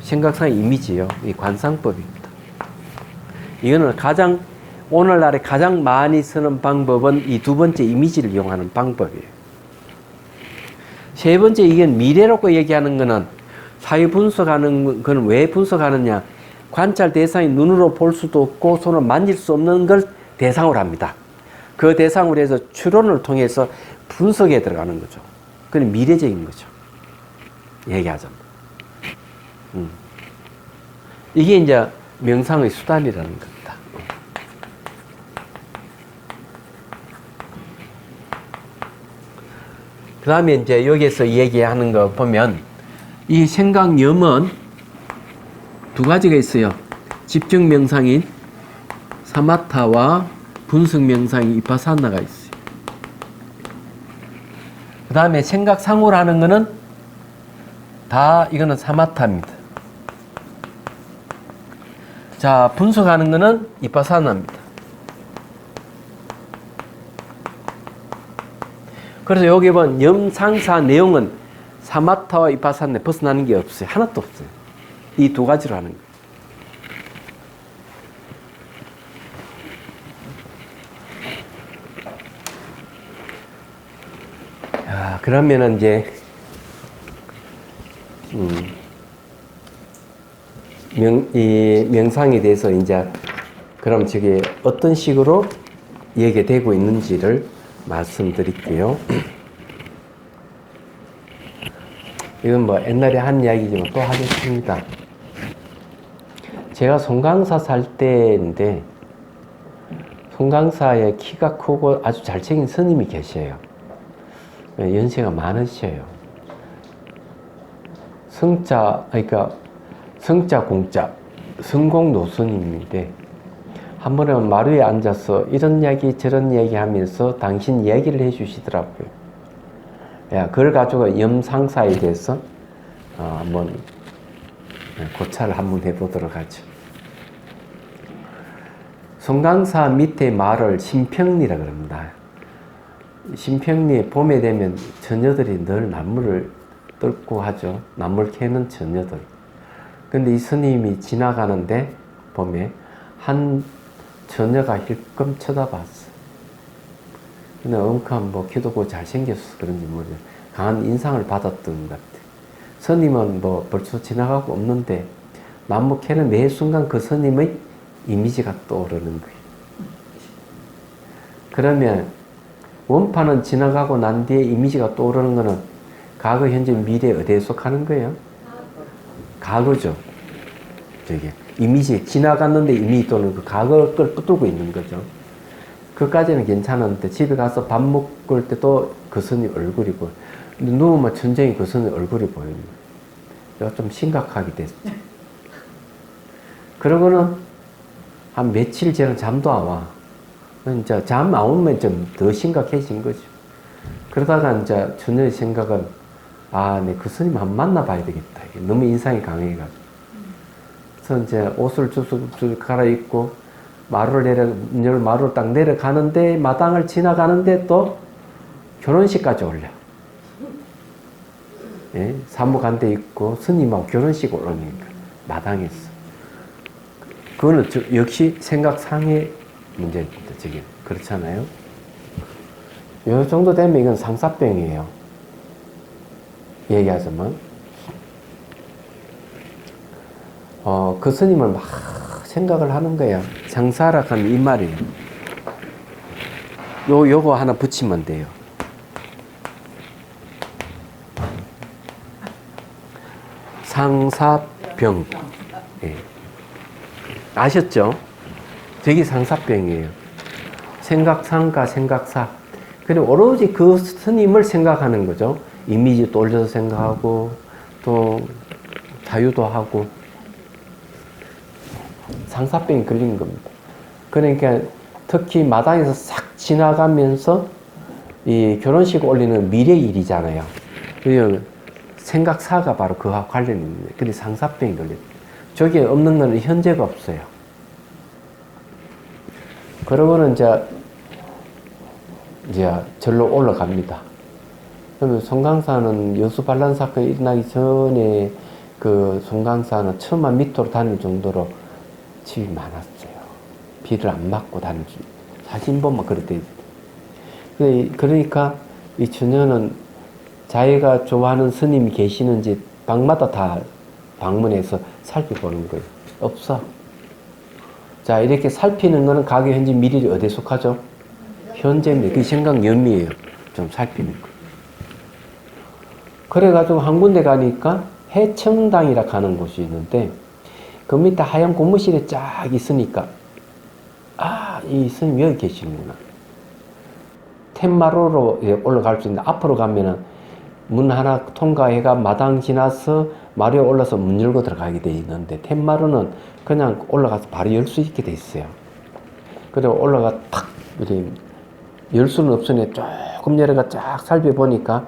생각상의 이미지예요. 이 관상법입니다. 이거는 오늘날에 가장 많이 쓰는 방법은 이 두 번째 이미지를 이용하는 방법이에요. 세 번째, 이건 미래라고 얘기하는 거는 사유 분석하는 건 왜 분석하느냐? 관찰 대상이 눈으로 볼 수도 없고 손으로 만질 수 없는 걸 대상으로 합니다. 그 대상으로 해서 추론을 통해서 분석에 들어가는 거죠. 그건 미래적인 거죠. 얘기하자면. 이게 이제 명상의 수단이라는 겁니다. 그 다음에 이제 여기에서 얘기하는 거 보면 이 생각염은 두 가지가 있어요. 집중 명상인 사마타와 분석 명상인 이파사나가 있어요. 그 다음에 생각상으로 하는 거는 이거는 사마타입니다. 자, 분석하는 거는 이파사나입니다. 그래서 여기 보면 염상사 내용은 사마타와 이파사나에 벗어나는 게 없어요. 하나도 없어요. 이 두 가지로 하는 거예요. 자, 그러면은 이제 이 명상에 대해서 이제 그럼 저게 어떤 식으로 얘기되고 있는지를 말씀드릴게요. 이건 뭐 옛날에 한 이야기지만 또 하겠습니다. 제가 송강사 살 때인데 송강사에 키가 크고 아주 잘생긴 스님이 계셔요. 연세가 많으셔요. 그러니까 성자 공자 성공 노스님인데 한 번은 마루에 앉아서 이런 이야기 저런 이야기 하면서 당신 얘기를 해주시더라고요. 야, 그걸 가지고 염상사에 대해서 한번 고찰을 한번 해보도록 하죠. 송강사 밑에 마을을 신평리라 그럽니다. 신평리에 봄에 되면 처녀들이 늘 나무를 뜯고 하죠. 나무를 캐는 처녀들. 근데 이 스님이 지나가는데 봄에 한 처녀가 힐끔 쳐다봤어. 근데 엄청 뭐 키도 잘생겼어 그런지 모르겠어. 강한 인상을 받았던 것 같아. 스님은 뭐 벌써 지나가고 없는데 나무 캐는 매 순간 그 스님의 이미지가 떠오르는 거예요. 그러면 원판은 지나가고 난 뒤에 이미지가 떠오르는 거는 과거, 현재, 미래 어디에 속하는 거예요? 과거죠. 저게 이미지 지나갔는데 이미 또는 그 과거 걸 붙들고 있는 거죠. 그까지는 괜찮은데 집에 가서 밥 먹을 때도 그 스님 얼굴이고 누우면 천정이 그 스님 얼굴이 보이는 거예요. 좀 심각하게 됐죠. 그러고는 한 며칠 지나면 잠도 안 와. 이제 잠 안 오면 좀 더 심각해진 거죠. 그러다가 이제 처녀의 생각은 내 그 스님 한번 만나봐야 되겠다. 너무 인상이 강해가지고. 그래서 이제 옷을 쭉 갈아입고 마루를 딱 내려가는데 마당을 지나가는데 또 결혼식까지 올려. 예? 사무관대 있고 스님하고 결혼식 올라오니까 마당에서. 그거는 역시 생각상의 문제입니다. 지금 그렇잖아요. 이 정도 되면 이건 상사병이에요. 얘기하자면 그 스님을 막 생각을 하는 거야. 상사락하면 이 말이에요. 요거 하나 붙이면 돼요. 상사병. 예. 아셨죠? 저게 상사병이에요. 생각상과 생각사. 그리고 오로지 그 스님을 생각하는 거죠. 이미지 또 올려서 생각하고, 또 자유도 하고. 상사병이 걸린 겁니다. 그러니까 특히 마당에서 싹 지나가면서 이 결혼식 올리는 미래 일이잖아요. 생각사가 바로 그와 관련이 있는데, 근데 상사병이 걸렸어요. 저게 없는 건 현재가 없어요. 그러고는 이제 절로 올라갑니다. 그러면 송강사는 여수 반란 사건이 일어나기 전에 그 송강사는 처마 밑으로 다닐 정도로 집이 많았어요. 비를 안 맞고 다닐 수. 사진 보면 그렇대. 그러니까 이 처녀는 자기가 좋아하는 스님이 계시는지 방마다 다 방문해서 살펴보는 거예요. 없어. 자, 이렇게 살피는 거는 과거, 현재, 미래를 어디에 속하죠? 현재입니다. 그 생각 염미예요. 좀 살피는 거. 그래가지고 한 군데 가니까 해청당이라 하는 곳이 있는데 그 밑에 하얀 고무실에 쫙 있으니까 이 스님 여기 계시는구나. 텐마루로 올라갈 수 있는데 앞으로 가면은 문 하나 통과해가 마당 지나서 마루에 올라서 문 열고 들어가게 돼 있는데 텐마루는 그냥 올라가서 바로 열 수 있게 돼 있어요. 그리고 올라가 탁 이렇게 열 수는 없으니 조금 내려가 쫙 살펴보니까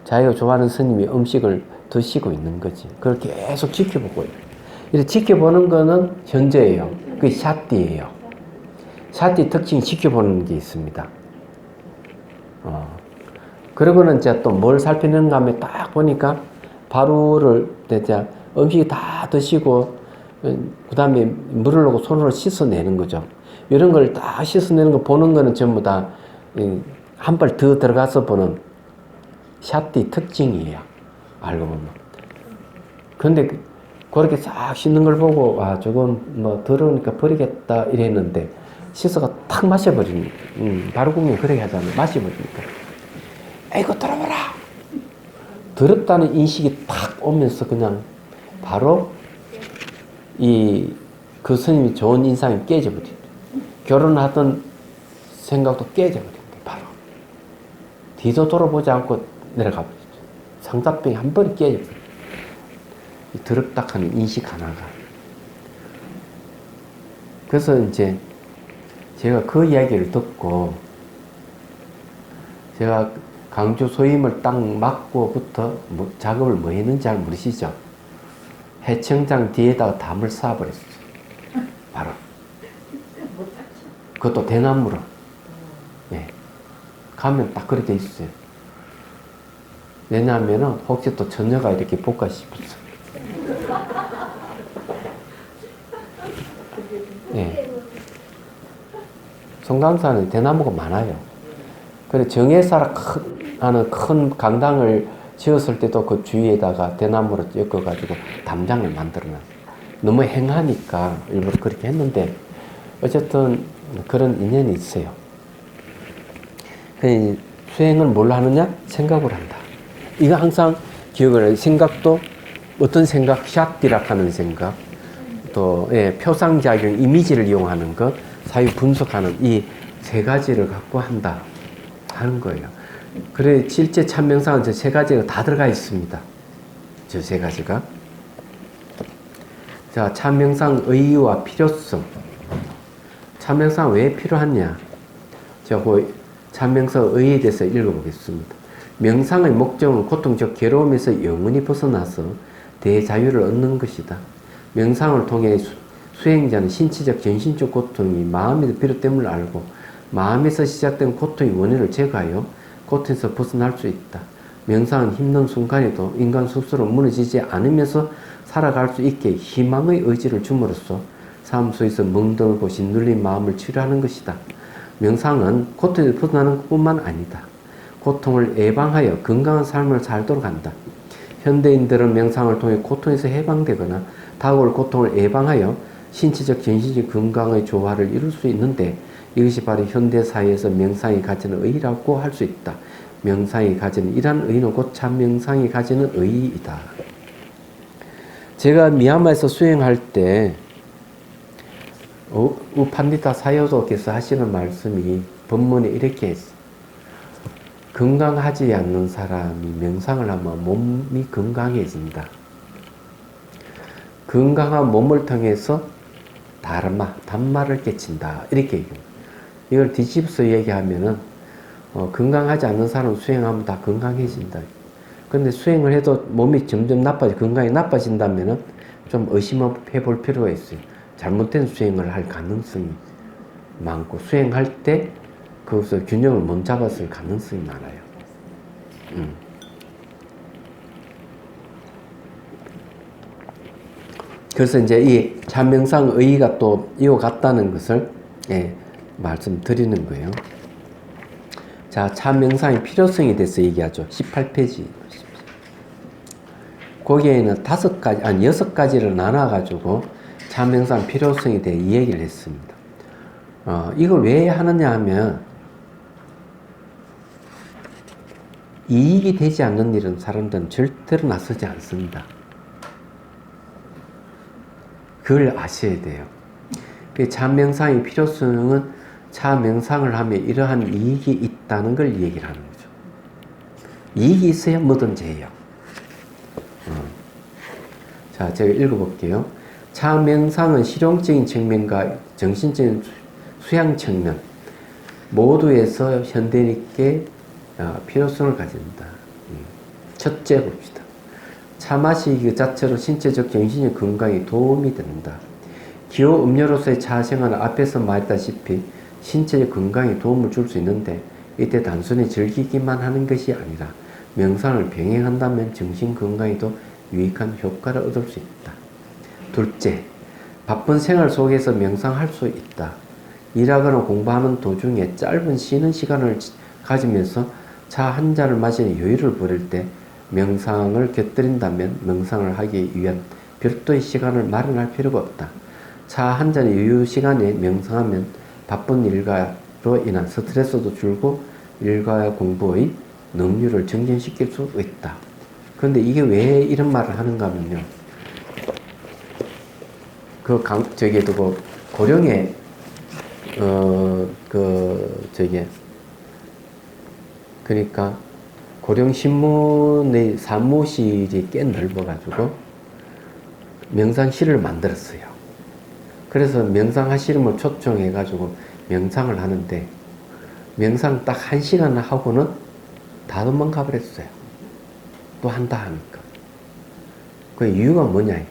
자기가 좋아하는 스님이 음식을 드시고 있는 거지. 그걸 계속 지켜보고 있어요. 이렇게 지켜보는 거는 현재예요. 그게 샤띠예요. 샤띠 특징 지켜보는 게 있습니다. 그러고는 이제 또 뭘 살피는가 하면 딱 보니까 바루를 이제 음식이 다 드시고 그 다음에 물을 넣고 손으로 씻어내는 거죠. 이런 걸 다 씻어내는 거 보는 거는 전부 다 한 발 더 들어가서 보는 샤띠 특징이에요. 알고 보면. 근데 그렇게 싹 씻는 걸 보고 저건 뭐 더러우니까 버리겠다 이랬는데 씻어가 탁 마셔버리니 바루궁이 그렇게 하잖아요. 마셔버리니까 에이구 들어봐라. 더럽다는 인식이 탁 오면서 그냥 바로 이 그 스님이 좋은 인상이 깨져버린다. 결혼하던 생각도 깨져버린다. 바로. 뒤도 돌아보지 않고 내려가 버리죠. 상사병이 한 번에 깨져버린다. 이 드럭닥하는 인식 하나가. 그래서 이제 제가 그 이야기를 듣고 제가 강주 소임을 딱 맞고부터 작업을 뭐 했는지 잘 모르시죠? 해청장 뒤에다가 담을 쌓아버렸어요. 바로. 그것도 대나무로. 예. 가면 딱 그렇게 있어요. 왜냐하면은 혹시 또 처녀가 이렇게 볼까 싶어서. 예. 성강산은 대나무가 많아요. 그래 정예사라 하는 큰 강당을 지었을 때도 그 주위에다가 대나무로 엮어가지고 담장을 만들어놨어요. 너무 행하니까 일부러 그렇게 했는데 어쨌든 그런 인연이 있어요. 수행을 뭘로 하느냐? 생각을 한다. 이거 항상 기억을 해요. 생각도 어떤 생각? 샷디락 하는 생각, 또 표상작용, 이미지를 이용하는 것, 사유 분석하는 이 세 가지를 갖고 한다 하는 거예요. 그래 실제 참명상은 저 세 가지가 다 들어가 있습니다. 저 세 가지가. 자, 참명상 의의와 필요성. 참명상 왜 필요하냐? 제가 그 참명상 의의에 대해서 읽어보겠습니다. 명상의 목적은 고통적 괴로움에서 영원히 벗어나서 대자유를 얻는 것이다. 명상을 통해 수행자는 신체적, 정신적 고통이 마음에서 비롯됨을 알고 마음에서 시작된 고통의 원인을 제거하여 고통에서 벗어날 수 있다. 명상은 힘든 순간에도 인간 스스로 무너지지 않으면서 살아갈 수 있게 희망의 의지를 줌으로써 삶 속에서 멍들고 짓눌린 마음을 치료하는 것이다. 명상은 고통에서 벗어나는 것뿐만 아니다. 고통을 예방하여 건강한 삶을 살도록 한다. 현대인들은 명상을 통해 고통에서 해방되거나 다가올 고통을 예방하여 신체적, 정신적 건강의 조화를 이룰 수 있는데 이것이 바로 현대사회에서 명상이 가지는 의의라고 할 수 있다. 명상이 가지는 이러한 의의는 곧 참명상이 가지는 의의이다. 제가 미얀마에서 수행할 때 우판디타 사요도께서 하시는 말씀이 법문에 이렇게 했어요. 건강하지 않는 사람이 명상을 하면 몸이 건강해진다. 건강한 몸을 통해서 단마를 깨친다. 이렇게 얘기합니다. 이걸 뒤집어서 얘기하면은 건강하지 않는 사람 수행하면 다 건강해진다. 근데 수행을 해도 몸이 점점 건강이 나빠진다면은 좀 의심해 볼 필요가 있어요. 잘못된 수행을 할 가능성이 많고 수행할 때 거기서 균형을 못 잡았을 가능성이 많아요. 그래서 이제 이 참명상 의의가 또 이와 같다는 것을 말씀드리는 거예요. 자, 참명상의 필요성에 대해서 얘기하죠. 18페이지. 거기에는 6가지를 나눠가지고 참명상 필요성에 대해 이야기를 했습니다. 이걸 왜 하느냐 하면 이익이 되지 않는 일은 사람들은 절대로 나서지 않습니다. 그걸 아셔야 돼요. 참명상의 필요성은 참명상을 하면 이러한 이익이 있다는 걸 얘기를 하는 거죠. 이익이 있어야 뭐든지 해요. 자, 제가 읽어볼게요. 참명상은 실용적인 측면과 정신적인 수양 측면 모두에서 현대인에게 필요성을 가진다. 첫째 봅시다. 차 마시기 그 자체로 신체적, 정신적 건강에 도움이 된다. 기호 음료로서의 차 생활은 앞에서 말했다시피 신체적 건강에 도움을 줄 수 있는데 이때 단순히 즐기기만 하는 것이 아니라 명상을 병행한다면 정신 건강에도 유익한 효과를 얻을 수 있다. 둘째, 바쁜 생활 속에서 명상할 수 있다. 일하거나 공부하는 도중에 짧은 쉬는 시간을 가지면서 차 한 잔을 마시는 여유를 부릴 때 명상을 곁들인다면 명상을 하기 위한 별도의 시간을 마련할 필요가 없다. 차 한 잔의 여유 시간에 명상하면 바쁜 일과로 인한 스트레스도 줄고 일과 공부의 능률을 증진시킬 수 있다. 그런데 이게 왜 이런 말을 하는가 하면요. 저기, 고령의, 그러니까, 고령신문의 사무실이 꽤 넓어가지고, 명상실을 만들었어요. 그래서 명상하시는 초청해가지고, 명상을 하는데, 명상 딱 1시간 하고는 다 도망가 버렸어요. 또 한다 하니까. 그 이유가 뭐냐.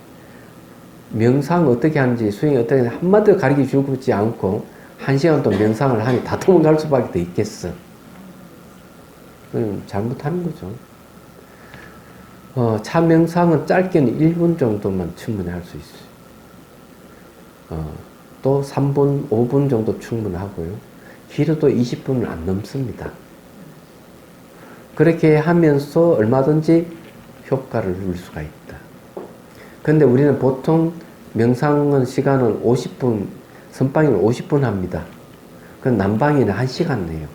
명상 어떻게 하는지, 수행 어떻게 하는지 한마디도 가르쳐 주지 않고 1시간 동안 명상을 하니 다 도망갈 수밖에 더 있겠어. 잘못하는 거죠. 차 명상은 짧게는 1분 정도만 충분히 할 수 있어요. 또 3분, 5분 정도 충분하고요. 길어도 20분은 안 넘습니다. 그렇게 하면서 얼마든지 효과를 누릴 수가 있다. 근데 우리는 보통 명상은 시간은 50분, 선방에는 50분 합니다. 그 난방에는 1시간 내요.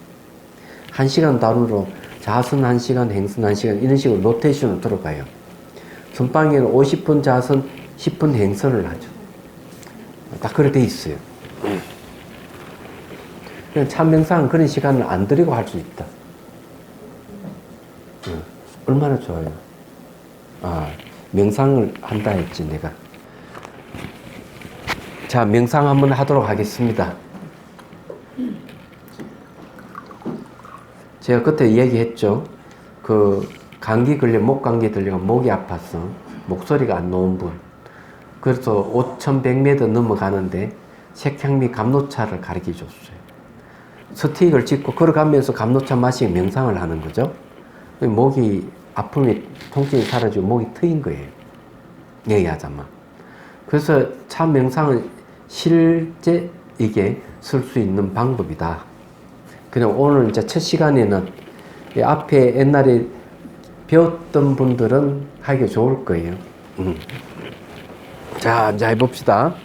1시간 단위로 자선 1시간, 행선 1시간 이런 식으로 로테이션으로 들어가요. 선방에는 50분 자선, 10분 행선을 하죠. 딱 그렇게 돼 있어요. 그냥 참명상은 그런 시간을 안 들이고 할 수 있다. 얼마나 좋아요. 명상을 한다 했지, 내가. 자, 명상 한번 하도록 하겠습니다. 제가 그때 얘기했죠. 감기 목 감기 들리고 목이 아파서 목소리가 안 나온 분. 그래서 5,100m 넘어가는데 색향미 감로차를 가르쳐 줬어요. 스틱을 짚고 걸어가면서 감로차 마시고 명상을 하는 거죠. 목이 아픔이 통증이 사라지고 목이 트인 거예요. 얘기하자면. 그래서 참 명상은 실제 이게 쓸 수 있는 방법이다. 그냥 오늘 이제 첫 시간에는 앞에 옛날에 배웠던 분들은 하기가 좋을 거예요. 자, 이제 해봅시다.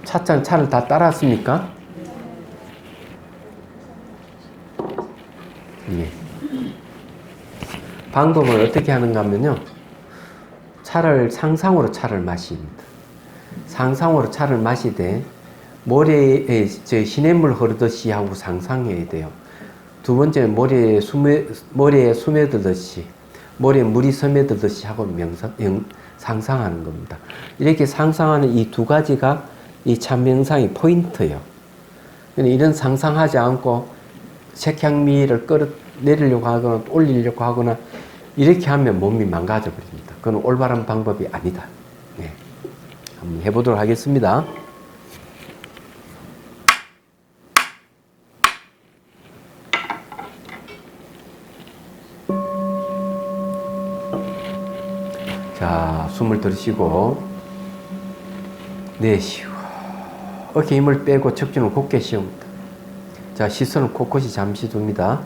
차를 다 따랐습니까? 예. 방법을 어떻게 하는가 하면요. 상상으로 차를 마십니다. 상상으로 차를 마시되, 머리에 시냇물 흐르듯이 하고 상상해야 돼요. 두 번째는 머리에 스며들듯이, 머리에 물이 스며들듯이 하고 상상하는 겁니다. 이렇게 상상하는 이 두 가지가 이 참명상의 포인트예요. 이런 상상하지 않고 색향미를 끌어내리려고 하거나 올리려고 하거나 이렇게 하면 몸이 망가져 버립니다. 그건 올바른 방법이 아니다. 네. 한번 해보도록 하겠습니다. 자, 숨을 들이쉬고 내쉬고 어깨 힘을 빼고 척추는 곧게 씌웁니다. 자, 시선은 곳곳이 잠시 둡니다.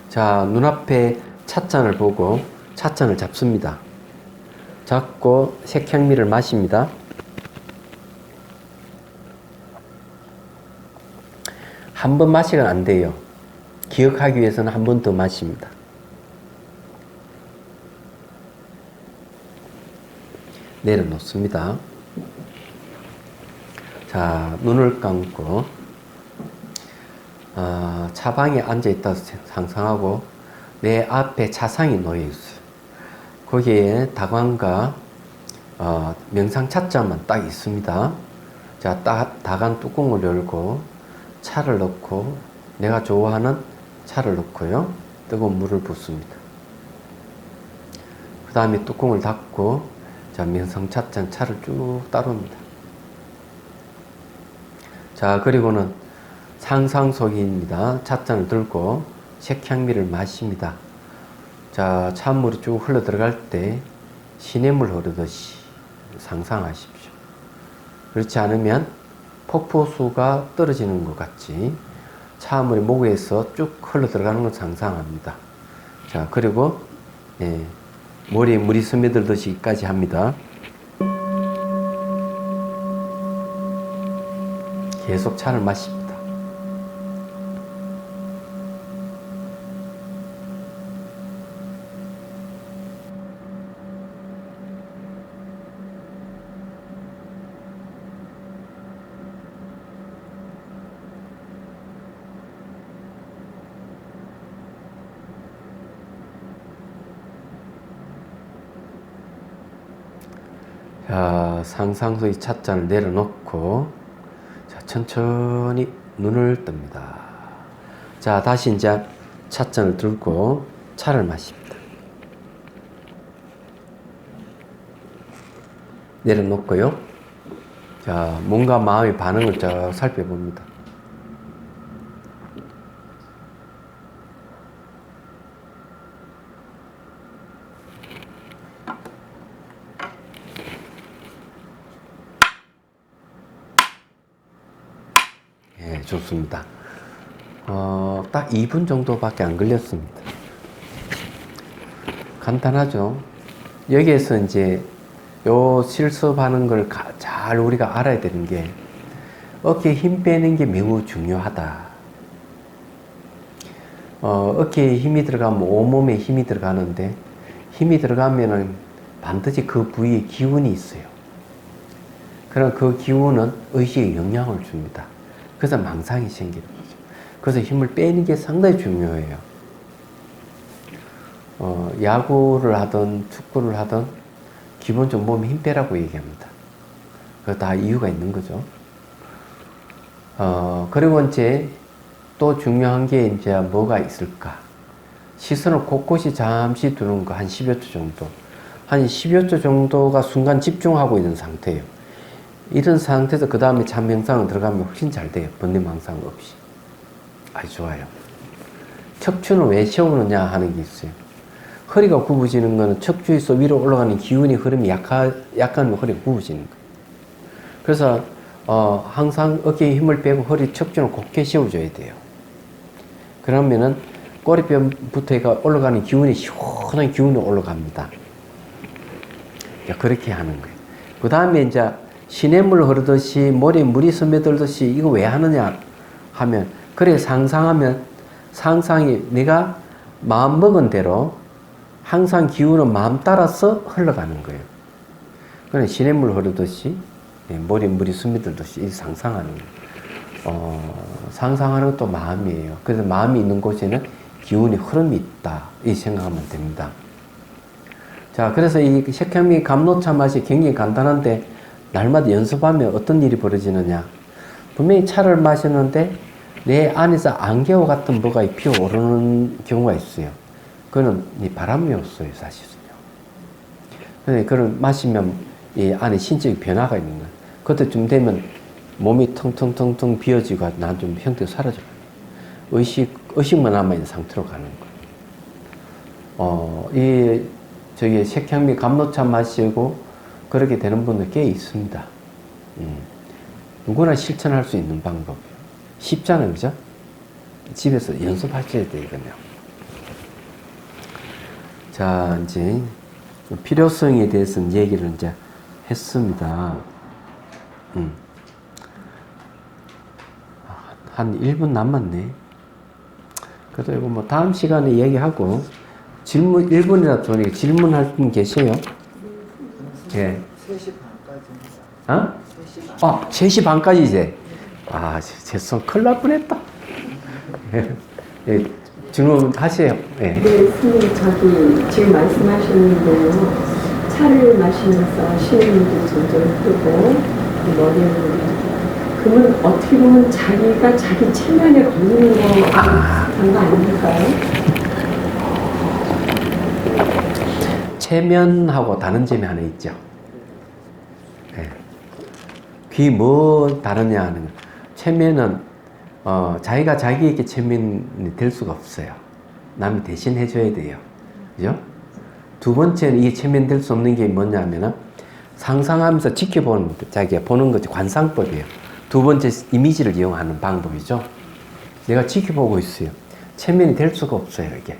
자, 눈앞에 찻잔을 보고 찻잔을 잡습니다. 잡고 색향미를 마십니다. 한 번 마시면 안 돼요. 기억하기 위해서는 한 번 더 마십니다. 내려놓습니다. 자, 눈을 감고 차방에 앉아있다고 상상하고 내 앞에 차상이 놓여있어요. 거기에 다관과 명상 찻잔만 딱 있습니다. 자, 다관 뚜껑을 열고 차를 넣고 내가 좋아하는 차를 넣고요. 뜨거운 물을 붓습니다. 그 다음에 뚜껑을 닫고 자, 명상 찻잔 차를 쭉 따릅니다. 자, 그리고는 상상 속입니다. 찻잔을 들고 색향미를 마십니다. 자, 찬물이 쭉 흘러 들어갈 때 시냇물 흐르듯이 상상하십시오. 그렇지 않으면 폭포수가 떨어지는 것 같이 찬물이 목에서 쭉 흘러 들어가는 걸 상상합니다. 자, 그리고 머리에 물이 스며들듯이까지 합니다. 계속 차를 마십니다. 상상의 찻잔을 내려놓고, 자, 천천히 눈을 뜹니다. 자, 다시 이제 찻잔을 들고 차를 마십니다. 내려놓고요. 자, 뭔가 마음의 반응을 쭉 살펴봅니다. 예, 좋습니다. 딱 2분 정도밖에 안 걸렸습니다. 간단하죠? 여기에서 이제 요 실습하는 걸 잘 우리가 알아야 되는 게, 어깨에 힘 빼는 게 매우 중요하다. 어깨에 힘이 들어가면 온몸에 힘이 들어가는데, 힘이 들어가면은 반드시 그 부위에 기운이 있어요. 그럼 그 기운은 의식에 영향을 줍니다. 그래서 망상이 생기는 거죠. 그래서 힘을 빼는 게 상당히 중요해요. 야구를 하든 축구를 하든 기본적으로 몸에 힘 빼라고 얘기합니다. 그 다 이유가 있는 거죠. 그리고 이제 또 중요한 게 이제 뭐가 있을까? 시선을 곳곳이 잠시 두는 거 한 10여 초 정도. 한 10여 초 정도가 순간 집중하고 있는 상태예요. 이런 상태에서 그 다음에 참명상을 들어가면 훨씬 잘 돼요. 번뇌망상 없이. 아주 좋아요. 척추는 왜 세우느냐 하는 게 있어요. 허리가 굽어지는 거는 척추에서 위로 올라가는 기운의 흐름이 약하면 허리가 굽어지는 거예요. 그래서 항상 어깨에 힘을 빼고 허리 척추는 곧게 세워줘야 돼요. 그러면은 꼬리뼈부터 올라가는 기운이 시원한 기운이 올라갑니다. 그렇게 하는 거예요. 그 다음에 이제 시냇물 흐르듯이 머리에 물이 스며들듯이 이거 왜 하느냐 하면, 그래 상상하면 상상이 내가 마음 먹은 대로 항상 기운은 마음 따라서 흘러가는 거예요. 그래 시냇물 흐르듯이 머리에 물이 스며들듯이 상상하는 거예요. 상상하는 것도 마음이에요. 그래서 마음이 있는 곳에는 기운의 흐름이 있다, 이 생각하면 됩니다. 자, 그래서 이 색향미 감노차 맛이 굉장히 간단한데 날마다 연습하면 어떤 일이 벌어지느냐. 분명히 차를 마시는데 내 안에서 안개와 같은 뭐가 피어오르는 경우가 있어요. 그거는 바람이었어요, 사실은요. 근데 그걸 마시면 이 안에 신체적 변화가 있는 거예요. 그때쯤 되면 몸이 텅텅텅텅 비어지고 난 좀 형태가 사라져요. 의식만 남아있는 상태로 가는 거예요. 저기 색향미 감노차 마시고 그렇게 되는 분들 꽤 있습니다. 누구나 실천할 수 있는 방법이에요. 쉽잖아요, 그죠? 집에서 연습하셔야 되거든요. 자, 이제 필요성에 대해서는 얘기를 이제 했습니다. 한 1분 남았네. 그래도 이거 뭐 다음 시간에 얘기하고, 질문 1분이라도 되니까 질문할 분 계세요? 예. 3시 반까지. 3시 반까지 이제. 죄송, 큰일 날 뻔했다. 예, 질문하세요. 예. 네, 스님, 지금 말씀하셨는데요. 차를 마시면서 시냇물도 점점 흐르고, 머리에 그러면 어떻게 보면 자기가 자기 체면에 걸리는 거 그런 거 아닙니까요? 체면하고 다른 점이 하나 있죠. 예. 그게 뭐 다르냐 하는 거. 체면은 자기가 자기에게 체면이 될 수가 없어요. 남이 대신 해줘야 돼요. 그죠? 두 번째는 이게 체면 될 수 없는 게 뭐냐면은 상상하면서 지켜보는 것, 자기가 보는 것이 관상법이에요. 두 번째 이미지를 이용하는 방법이죠. 내가 지켜보고 있어요. 체면이 될 수가 없어요, 이게.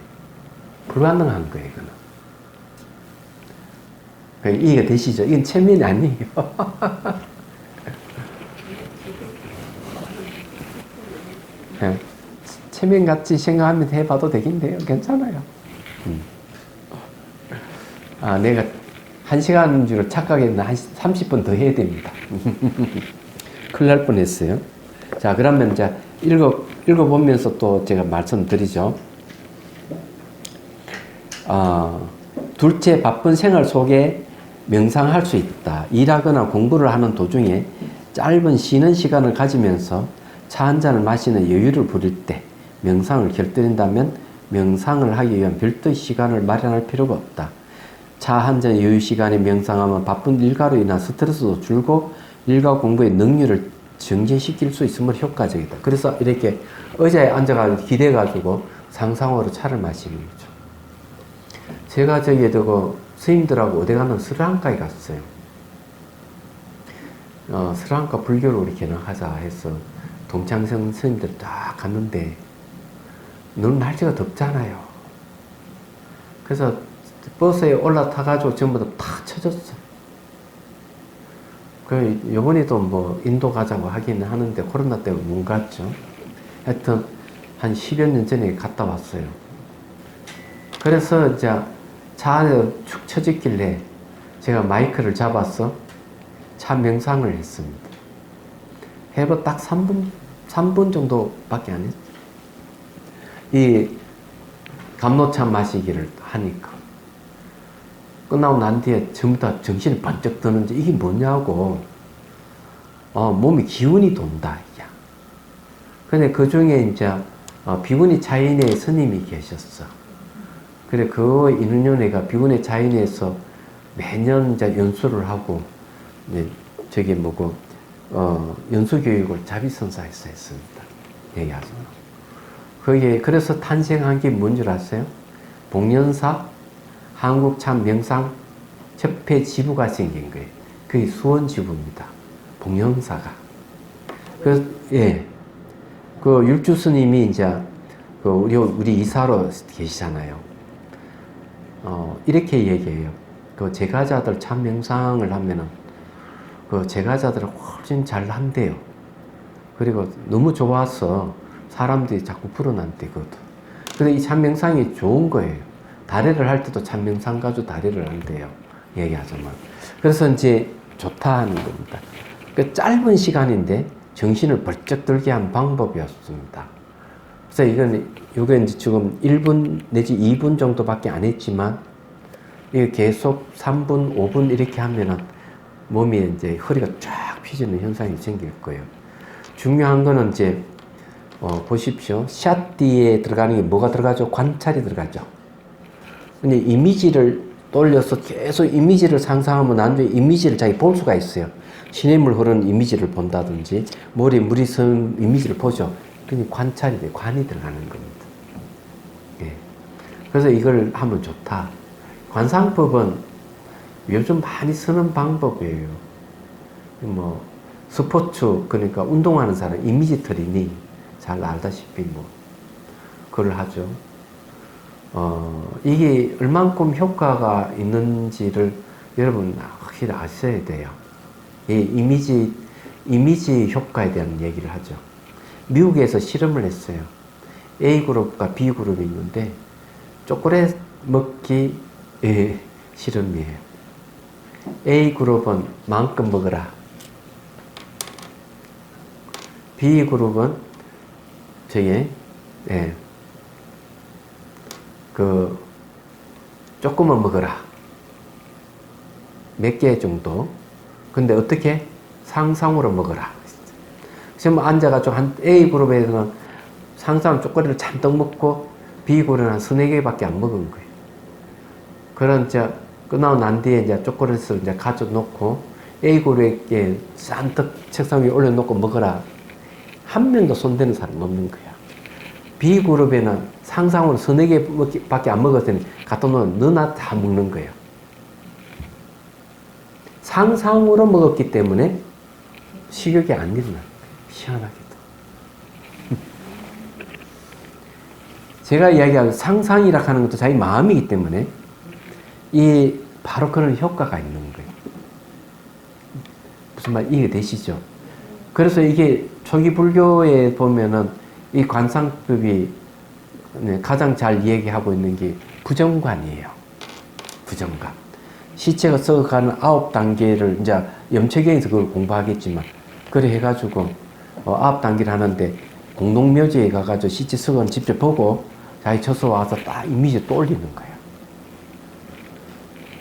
불가능한 거예요, 이거는. 이해가 되시죠? 이건 체면이 아니에요. 네. 체면같이 생각하면 해봐도 되긴 돼요. 괜찮아요. 내가 1시간 주로 착각했는데 한 30분 더 해야 됩니다. 큰일 날 뻔했어요. 자, 그러면 이제 읽어보면서 또 제가 말씀드리죠. 둘째 바쁜 생활 속에 명상할 수 있다. 일하거나 공부를 하는 도중에 짧은 쉬는 시간을 가지면서 차 한 잔을 마시는 여유를 부릴 때 명상을 곁들인다면 명상을 하기 위한 별도의 시간을 마련할 필요가 없다. 차 한 잔 여유 시간에 명상하면 바쁜 일과로 인한 스트레스도 줄고 일과 공부의 능률을 증진시킬 수 있으므로 효과적이다. 그래서 이렇게 의자에 앉아가지고 기대가지고 상상으로 차를 마시는 거죠. 제가 저기 스님들하고 어디 가는 스리랑카에 갔어요. 스리랑카 불교를 우리 견학하자 해서 동창생 스님들 딱 갔는데 너무 날씨가 덥잖아요. 그래서 버스에 올라타가지고 전부 다 탁 쳐졌어. 요번에도 뭐 인도 가자고 하긴 하는데 코로나 때문에 못 갔죠. 하여튼 한 10여 년 전에 갔다 왔어요. 그래서 이제 차 안에 축 처졌길래 제가 마이크를 잡아서 차 명상을 했습니다. 해봐 딱 3분 정도밖에 안 했어요. 이 감로차 마시기를 하니까. 끝나고 난 뒤에 전부 다 정신이 번쩍 드는지 이게 뭐냐고. 몸이 기운이 돈다. 근데 그 중에 이제 비구니 차이네 스님이 계셨어. 그래 그 인연회가 비구니 차이네에서 매년 이제 연수를 하고 이제 저기 뭐고 연수 교육을 자비선사에서 했습니다. 얘기하죠. 그게 그래서 탄생한 게 뭔 줄 아세요? 복연사 한국참 명상 협회 지부가 생긴 거예요. 그게 수원 지부입니다. 복연사가. 그래서 예, 그 율주 스님이 이제 우리 이사로 계시잖아요. 이렇게 얘기해요. 그 제가자들 참 명상을 하면은 그 제가자들은 훨씬 잘 한대요. 그리고 너무 좋아서 사람들이 자꾸 불어난대거든. 근데 이 참 명상이 좋은 거예요. 다래를 할 때도 참 명상 가지고 다래를 한대요. 얘기하자면. 그래서 이제 좋다 하는 겁니다. 그 짧은 시간인데 정신을 벌쩍 들게 한 방법이었습니다. 그래서 이건 이제 지금 1분 내지 2분 정도밖에 안 했지만, 이게 계속 3분, 5분 이렇게 하면은 몸이 이제 허리가 쫙 펴지는 현상이 생길 거예요. 중요한 거는 이제, 보십시오. 샷 뒤에 들어가는 게 뭐가 들어가죠? 관찰이 들어가죠. 근데 이미지를 돌려서 계속 이미지를 상상하면 나중에 이미지를 자기 볼 수가 있어요. 시냇물 흐르는 이미지를 본다든지, 물이 선 이미지를 보죠. 그게 관찰이 돼. 관이 들어가는 겁니다. 예. 그래서 이걸 하면 좋다. 관상법은 요즘 많이 쓰는 방법이에요. 뭐, 스포츠, 그러니까 운동하는 사람, 이미지 트레이닝, 잘 알다시피 그걸 하죠. 이게 얼만큼 효과가 있는지를 여러분 확실히 아셔야 돼요. 이 이미지 효과에 대한 얘기를 하죠. 미국에서 실험을 했어요. A그룹과 B그룹이 있는데, 초콜릿 먹기 실험이에요. A그룹은 마음껏 먹어라. B그룹은 조금만 먹어라. 몇 개 정도. 근데 어떻게? 상상으로 먹어라. 지금 앉아가지고 A그룹에서는 상상 초콜릿을 잔뜩 먹고 B그룹은 한 3-4개밖에 안 먹은 거예요. 그런 끝나고 난 뒤에 이제 초콜릿을 이제 가져놓고 A그룹에 잔뜩 책상 위에 올려놓고 먹어라. 한 명도 손대는 사람 없는 거야. B그룹에는 상상으로 3-4개밖에 안 먹었더니 갖다 놓으면 너나 다 먹는 거예요. 상상으로 먹었기 때문에 식욕이 안 일어나. 희한하게도. 제가 이야기하는 상상이라 하는 것도 자기 마음이기 때문에 바로 그런 효과가 있는 거예요. 무슨 말 이해되시죠? 그래서 이게 초기 불교에 보면은 이 관상법이 가장 잘 얘기하고 있는 게 부정관이에요. 부정관. 시체가 썩어가는 9단계를 이제 염채경에서 그걸 공부하겠지만, 그래 해가지고 9단계를 하는데 공동묘지에 가가지고 시체 썩어는 직접 보고 자기 쳐서 와서 딱 이미지 또 올리는 거예요.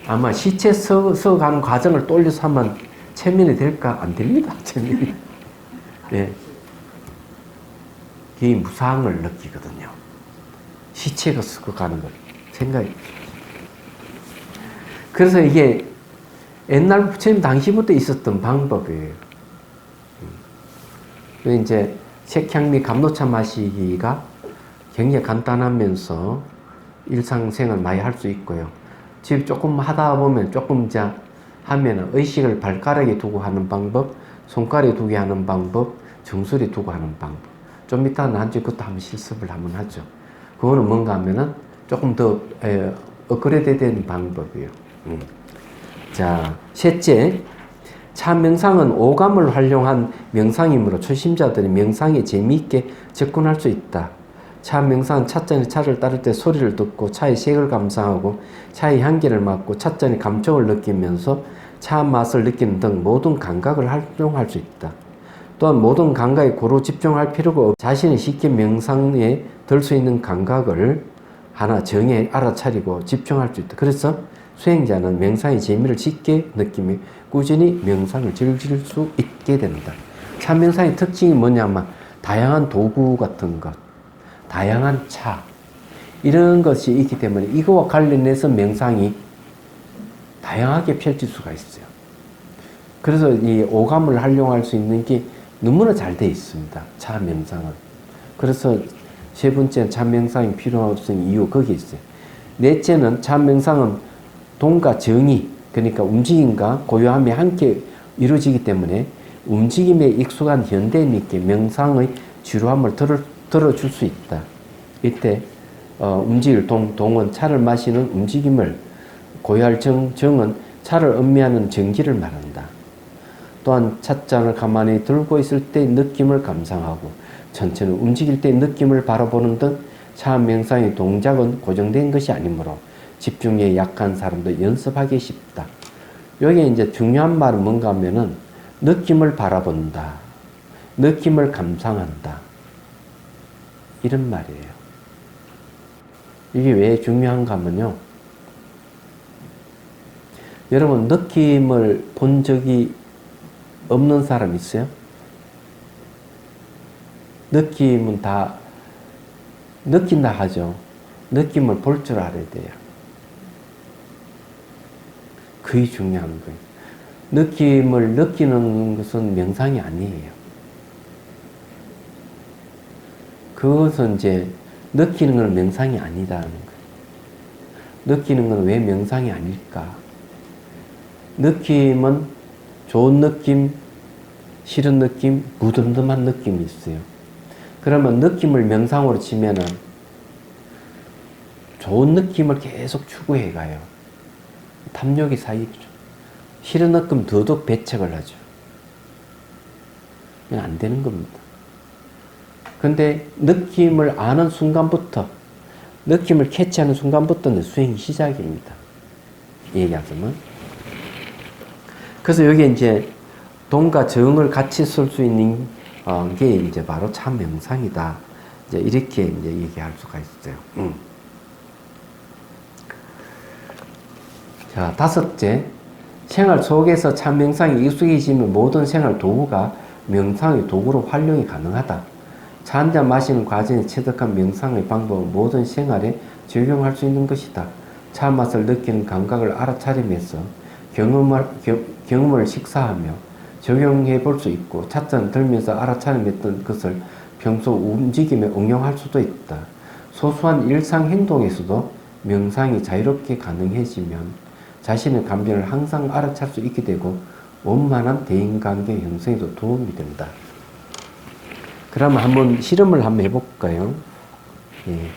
아마 시체 서가는 과정을 돌려서 하면 체면이 될까? 안 됩니다. 체면이. 예. 이 무상을 느끼거든요. 시체가 썩어가는 걸 생각이. 그래서 이게 옛날 부처님 당시부터 있었던 방법이에요. 이제 색향 및 감로차 마시기가 굉장히 간단하면서 일상생활 많이 할 수 있고요. 집 조금 하다 보면 조금 이제 하면은 의식을 발가락에 두고 하는 방법, 손가락에 두게 하는 방법, 정수리에 두고 하는 방법. 좀 이따는 나중에 그것도 한번 실습을 한번 하죠. 그거는 뭔가 하면은 조금 더 업그레이드 된 방법이에요. 자, 셋째. 참 명상은 오감을 활용한 명상이므로 초심자들이 명상에 재미있게 접근할 수 있다. 차 명상은 찻잔에 차를 따를 때 소리를 듣고 차의 색을 감상하고 차의 향기를 맡고 찻잔의 감촉을 느끼면서 차 맛을 느끼는 등 모든 감각을 활용할 수 있다. 또한 모든 감각에 고루 집중할 필요가 없고 자신이 쉽게 명상에 들 수 있는 감각을 하나 정해 알아차리고 집중할 수 있다. 그래서 수행자는 명상의 재미를 쉽게 느끼며 꾸준히 명상을 즐길 수 있게 된다. 참 명상의 특징이 뭐냐면 다양한 도구 같은 것, 다양한 차 이런 것이 있기 때문에 이거와 관련해서 명상이 다양하게 펼칠 수가 있어요. 그래서 이 오감을 활용할 수 있는 게 너무나 잘 되어 있습니다. 차 명상은. 그래서 세 번째는 차 명상이 필요한 이유 거기 있어요. 넷째는 차 명상은 동과 정이, 그러니까 움직임과 고요함이 함께 이루어지기 때문에 움직임에 익숙한 현대인에게 명상의 지루함을 들어줄 수 있다. 이때 움직일 동은 차를 마시는 움직임을, 고요할 정은 차를 음미하는 정기를 말한다. 또한 찻잔을 가만히 들고 있을 때 느낌을 감상하고 전체는 움직일 때 느낌을 바라보는 등 차 명상의 동작은 고정된 것이 아니므로 집중력이 약한 사람도 연습하기 쉽다. 여기에 이제 중요한 말은 뭔가 하면은 느낌을 바라본다. 느낌을 감상한다. 이런 말이에요. 이게 왜 중요한가 하면요. 여러분 느낌을 본 적이 없는 사람 있어요? 느낌은 다 느낀다 하죠. 느낌을 볼 줄 알아야 돼요. 그게 중요한 거예요. 느낌을 느끼는 것은 명상이 아니에요. 그것은 이제 느끼는 건 명상이 아니다는 거예요. 느끼는 건 왜 명상이 아닐까? 느낌은 좋은 느낌, 싫은 느낌, 무덤덤한 느낌이 있어요. 그러면 느낌을 명상으로 치면은 좋은 느낌을 계속 추구해 가요. 탐욕이 쌓이죠. 싫은 느낌 더더욱 배척을 하죠. 그냥 안 되는 겁니다. 근데 느낌을 아는 순간부터, 느낌을 캐치하는 순간부터는 수행이 시작입니다. 얘기하자면. 그래서 여기 이제 동과 정을 같이 쓸 수 있는 게 이제 바로 참 명상이다. 이제 이렇게 이제 얘기할 수가 있어요. 자, 다섯째. 생활 속에서 참 명상이 익숙해지면 모든 생활 도구가 명상의 도구로 활용이 가능하다. 차 한 잔 마시는 과정에 체득한 명상의 방법은 모든 생활에 적용할 수 있는 것이다. 차 맛을 느끼는 감각을 알아차리면서 경험을 식사하며 적용해 볼 수 있고 찻잔 들면서 알아차림했던 것을 평소 움직임에 응용할 수도 있다. 소소한 일상 행동에서도 명상이 자유롭게 가능해지면 자신의 감정을 항상 알아챌 수 있게 되고 원만한 대인관계 형성에도 도움이 된다. 그러면 한번 실험을 한번 해볼까요? 예.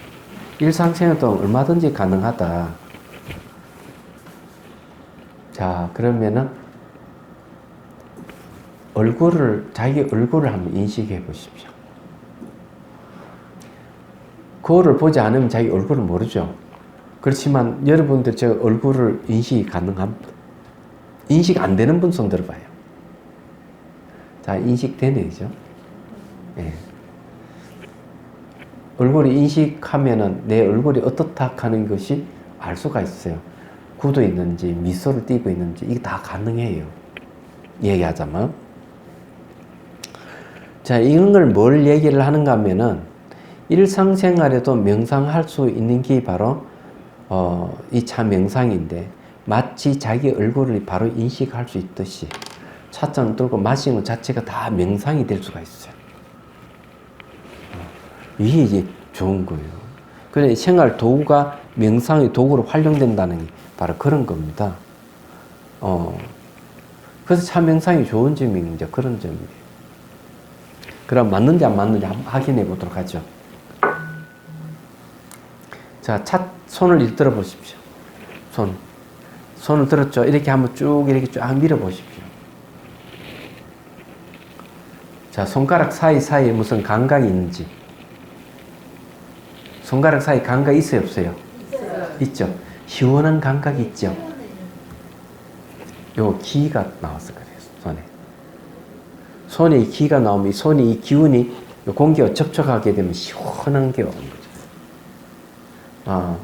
일상생활도 얼마든지 가능하다. 자, 그러면은 자기 얼굴을 한번 인식해 보십시오. 거울을 보지 않으면 자기 얼굴을 모르죠. 그렇지만 여러분들 제 얼굴을 인식이 가능합니다. 인식 안 되는 분 손 들어봐요. 자, 인식되네, 그죠? 예. 얼굴이 인식하면은 내 얼굴이 어떻다 하는 것이 알 수가 있어요. 굳어 있는지 미소를 띠고 있는지 이게 다 가능해요. 얘기하자면. 자, 이런 걸 뭘 얘기를 하는가 하면은 일상생활에도 명상할 수 있는 게 바로 이 차 명상인데 마치 자기 얼굴을 바로 인식할 수 있듯이 찻잔 들고 마시는 것 자체가 다 명상이 될 수가 있어요. 이게 이제 좋은 거예요. 그래 생활 도구가 명상의 도구로 활용된다는 게 바로 그런 겁니다. 그래서 차 명상이 좋은 점이 이제 그런 점이에요. 그럼 맞는지 안 맞는지 한번 확인해 보도록 하죠. 자, 손을 들어 보십시오. 손을 들었죠? 이렇게 한번 쭉 이렇게 쫙 밀어 보십시오. 자, 손가락 사이사이에 무슨 감각이 있는지. 손가락 사이 감각이 있어요, 없어요? 있죠. 시원한 감각이 있죠. 요 기가 나와서 그래요, 손에. 손에 이 기가 나오면 이 손이 이 기운이 공기와 접촉하게 되면 시원한 게 오는 거죠.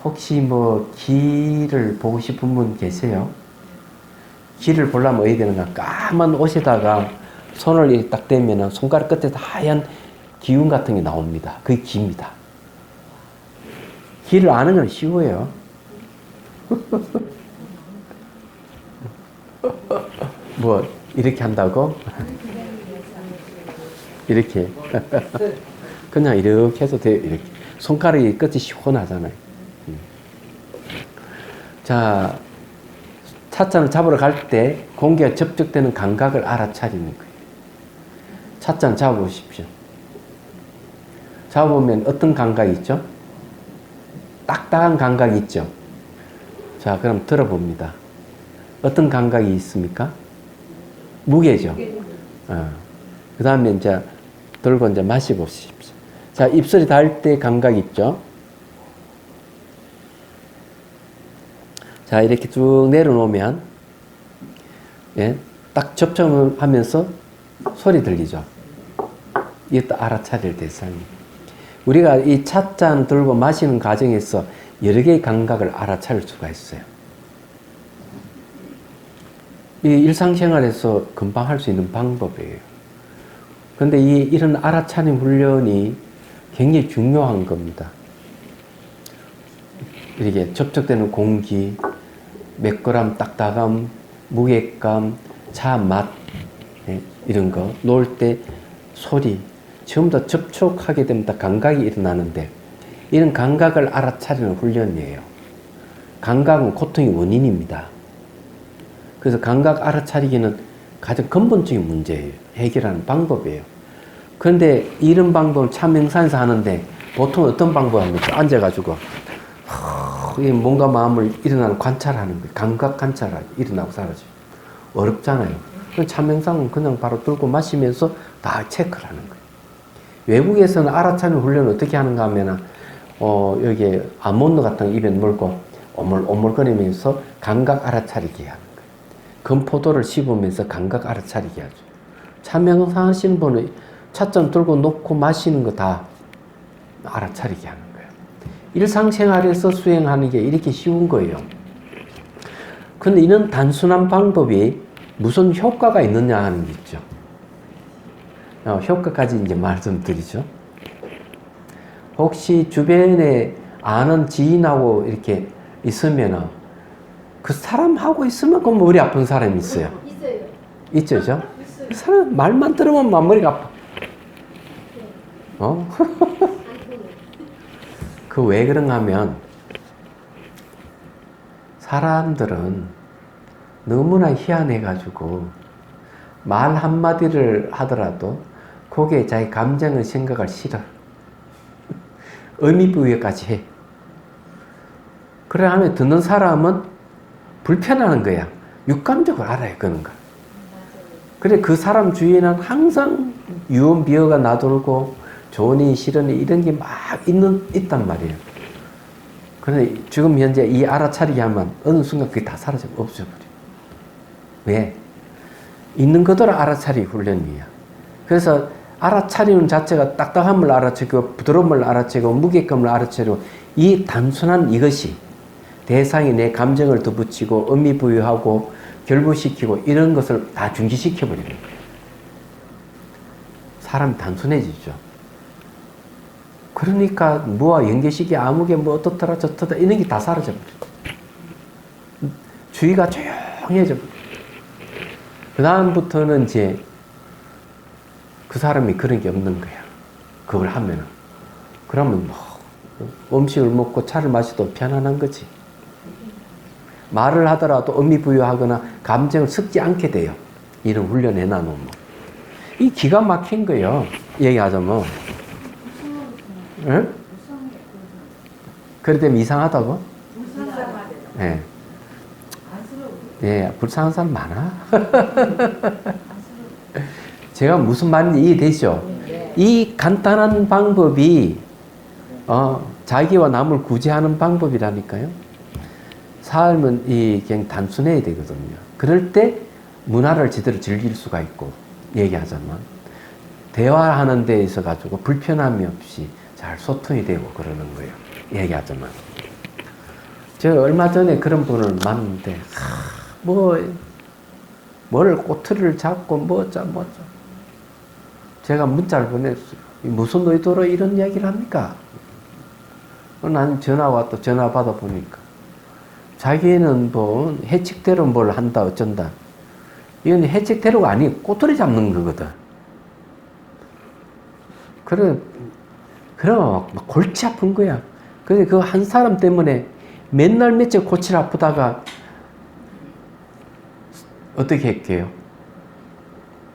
혹시 뭐 기를 보고 싶은 분 계세요? 기를 보려면 어디 되는가? 까만 옷에다가 손을 이렇게 딱 대면은 손가락 끝에 하얀 기운 같은 게 나옵니다. 그게 기입니다. 기를 아는 건 쉬워요. 뭐 이렇게 한다고? 이렇게 그냥 이렇게 해서 돼요. 이렇게 손가락이 끝이 시원하잖아요. 자, 찻잔을 잡으러 갈 때 공기가 접촉되는 감각을 알아차리는 거예요. 찻잔 잡아보십시오. 잡아보면 어떤 감각이 있죠? 딱딱한 감각이 있죠? 자, 그럼 들어봅니다. 어떤 감각이 있습니까? 무게죠? 그 다음에 이제 들고 이제 마셔보십시오. 자, 입술이 닿을 때 감각이 있죠? 자, 이렇게 쭉 내려놓으면, 예, 딱 접촉을 하면서 소리 들리죠? 이것도 알아차릴 대상이에요. 우리가 이 찻잔 들고 마시는 과정에서 여러 개의 감각을 알아차릴 수가 있어요. 이 일상생활에서 금방 할 수 있는 방법이에요. 그런데 이런 알아차림 훈련이 굉장히 중요한 겁니다. 이렇게 접촉되는 공기, 매끄럼, 딱딱함, 무게감, 차 맛, 네, 이런 거, 놓을 때 소리, 전부 다 접촉하게 되면 다 감각이 일어나는데 이런 감각을 알아차리는 훈련이에요. 감각은 고통의 원인입니다. 그래서 감각 알아차리기는 가장 근본적인 문제예요. 해결하는 방법이에요. 그런데 이런 방법을 참 명상에서 하는데 보통 어떤 방법을 합니까? 앉아가지고 뭔가 마음을 일어나는 관찰하는 거예요. 감각 관찰하고 일어나고 사라지고. 어렵잖아요. 참 명상은 그냥 바로 들고 마시면서 다 체크를 하는 거예요. 외국에서는 알아차리는 훈련을 어떻게 하는가 하면 여기 아몬드 같은 거 입에 물고 오물오물거리면서 감각 알아차리게 하는 거예요. 금포도를 씹으면서 감각 알아차리게 하죠. 참 명상 하시는 분은 찻잔 들고 놓고 마시는 거 다 알아차리게 하는 거예요. 일상생활에서 수행하는 게 이렇게 쉬운 거예요. 근데 이런 단순한 방법이 무슨 효과가 있느냐 하는 게 있죠. 효과까지 이제 말씀드리죠. 혹시 주변에 아는 지인하고 이렇게 있으면 그 사람하고 있으면 그 머리 아픈 사람이 있어요. 있어요. 있죠, 죠? 그 사람 말만 들으면 막 머리가 아파. 그 왜 그런가 하면 사람들은 너무나 희한해가지고 말 한마디를 하더라도 거기에 자기 감정을 생각을 싫어. 의미 부여까지 해. 그래 하면 듣는 사람은 불편하는 거야. 육감적으로 알아요, 그런 걸. 그래 그 사람 주위에는 항상 유언비어가 나돌고 좋으니 싫으니 이런 게 막 있단 말이에요. 그런데 지금 현재 이 알아차리게 하면 어느 순간 그게 다 사라져 없어져버려. 왜? 있는 그대로 알아차리 훈련이에요. 그래서 알아차리는 자체가 딱딱함을 알아차리고 부드러움을 알아차리고 무게감을 알아차리고 이 단순한 이것이 대상이 내 감정을 덧붙이고 의미 부여하고 결부시키고 이런 것을 다 중지시켜버리는 거예요. 사람이 단순해지죠. 그러니까 뭐와 연계식이 아무게 뭐 어떻더라 저떻다 이런 게 다 사라져버려요. 주의가 조용해져버려요. 그 다음부터는 이제 그 사람이 그런 게 없는 거야. 그걸 하면은. 그러면 뭐 음식을 먹고 차를 마셔도 편안한 거지. 말을 하더라도 의미 부여하거나 감정을 섞지 않게 돼요. 이런 훈련 해놔놓으면. 이 기가 막힌 거예요. 얘기하자면. 응? 그럴 때면 이상하다고? 예. 예, 불쌍한 사람 많아. 제가 무슨 말인지 이해되죠? 이 간단한 방법이 자기와 남을 구제하는 방법이라니까요. 삶은 그냥 단순해야 되거든요. 그럴 때 문화를 제대로 즐길 수가 있고, 얘기하자면 대화하는 데 있어 가지고 불편함이 없이 잘 소통이 되고 그러는 거예요. 얘기하자면 제가 얼마 전에 그런 분을 만났는데 뭘 꼬투리를 잡고 제가 문자를 보냈어요. 무슨 의도로 이런 이야기를 합니까? 나는 전화 받아보니까 자기는 뭐 해책대로 뭘 한다 어쩐다. 이건 해책대로가 아니고 꼬투리 잡는 거거든. 그럼 막 골치 아픈 거야. 근데 그 한 사람 때문에 맨날 며칠 골치 아프다가 어떻게 할게요?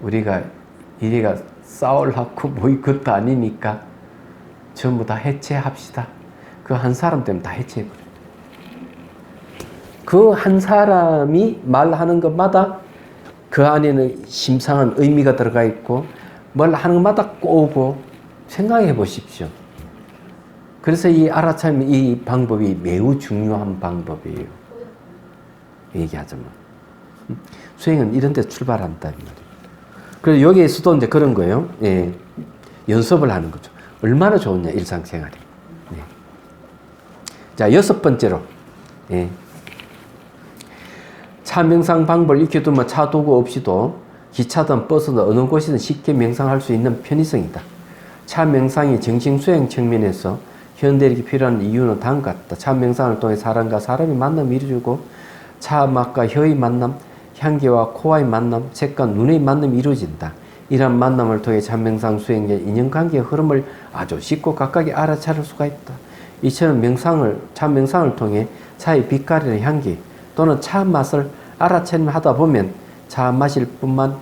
우리가 싸우려고 뭐 이것도 아니니까 전부 다 해체합시다. 그 한 사람 때문에 다 해체해버려요. 그 한 사람이 말하는 것마다 그 안에는 심상한 의미가 들어가 있고 뭘 하는 것마다 꼬우고 생각해 보십시오. 그래서 이 알아차림 이 방법이 매우 중요한 방법이에요. 얘기하자면. 수행은 이런 데 출발한다. 그래서 여기에서도 이제 그런 거예요. 예. 연습을 하는 거죠. 얼마나 좋으냐, 일상생활이. 예. 자, 6번째로. 예. 차 명상 방법을 익혀두면 차 도구 없이도 기차든 버스든 어느 곳이든 쉽게 명상할 수 있는 편의성이다. 차 명상이 정신수행 측면에서 현대인에게 필요한 이유는 다음과 같다. 차 명상을 통해 사람과 사람의 만남이 이루어지고 차 맛과 혀의 만남, 향기와 코와의 만남, 색과 눈의 만남이 이루어진다. 이러한 만남을 통해 차 명상 수행의 인연관계의 흐름을 아주 쉽고 가깝게 알아차릴 수가 있다. 이처럼 차 명상을 통해 차의 빛깔이나 향기 또는 차 맛을 알아차림하다 보면 차 마실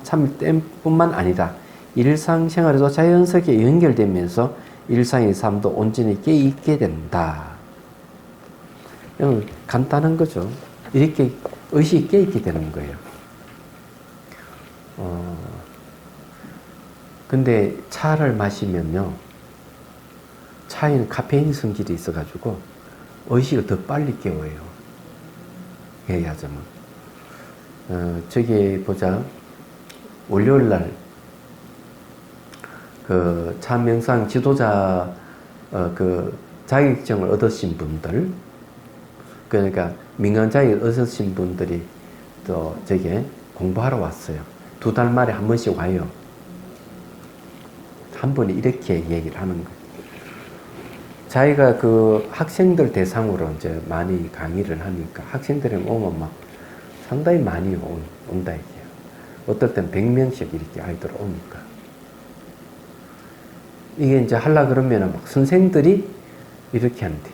참을 때뿐만 아니라 일상생활에도 자연스럽게 연결되면서 일상의 삶도 온전히 깨있게 된다. 간단한 거죠. 이렇게 의식이 깨있게 되는 거예요. 근데 차를 마시면요, 차에는 카페인 성질이 있어가지고 의식을 더 빨리 깨워요. 얘기하자면. 저기 보자. 월요일날 그 차 명상 지도자 그 자격증을 얻으신 분들, 그러니까 민간 자격을 얻으신 분들이 또 저기 공부하러 왔어요. 2달 만에 한 번씩 와요. 한 번에 이렇게 얘기를 하는 거예요. 자기가 그 학생들 대상으로 이제 많이 강의를 하니까 학생들이 오면 막 상당히 많이 온다 이게요. 어떨 땐 100명씩 이렇게 아이들 오니까. 이게 이제 하려 그러면은 막 선생들이 이렇게 한대.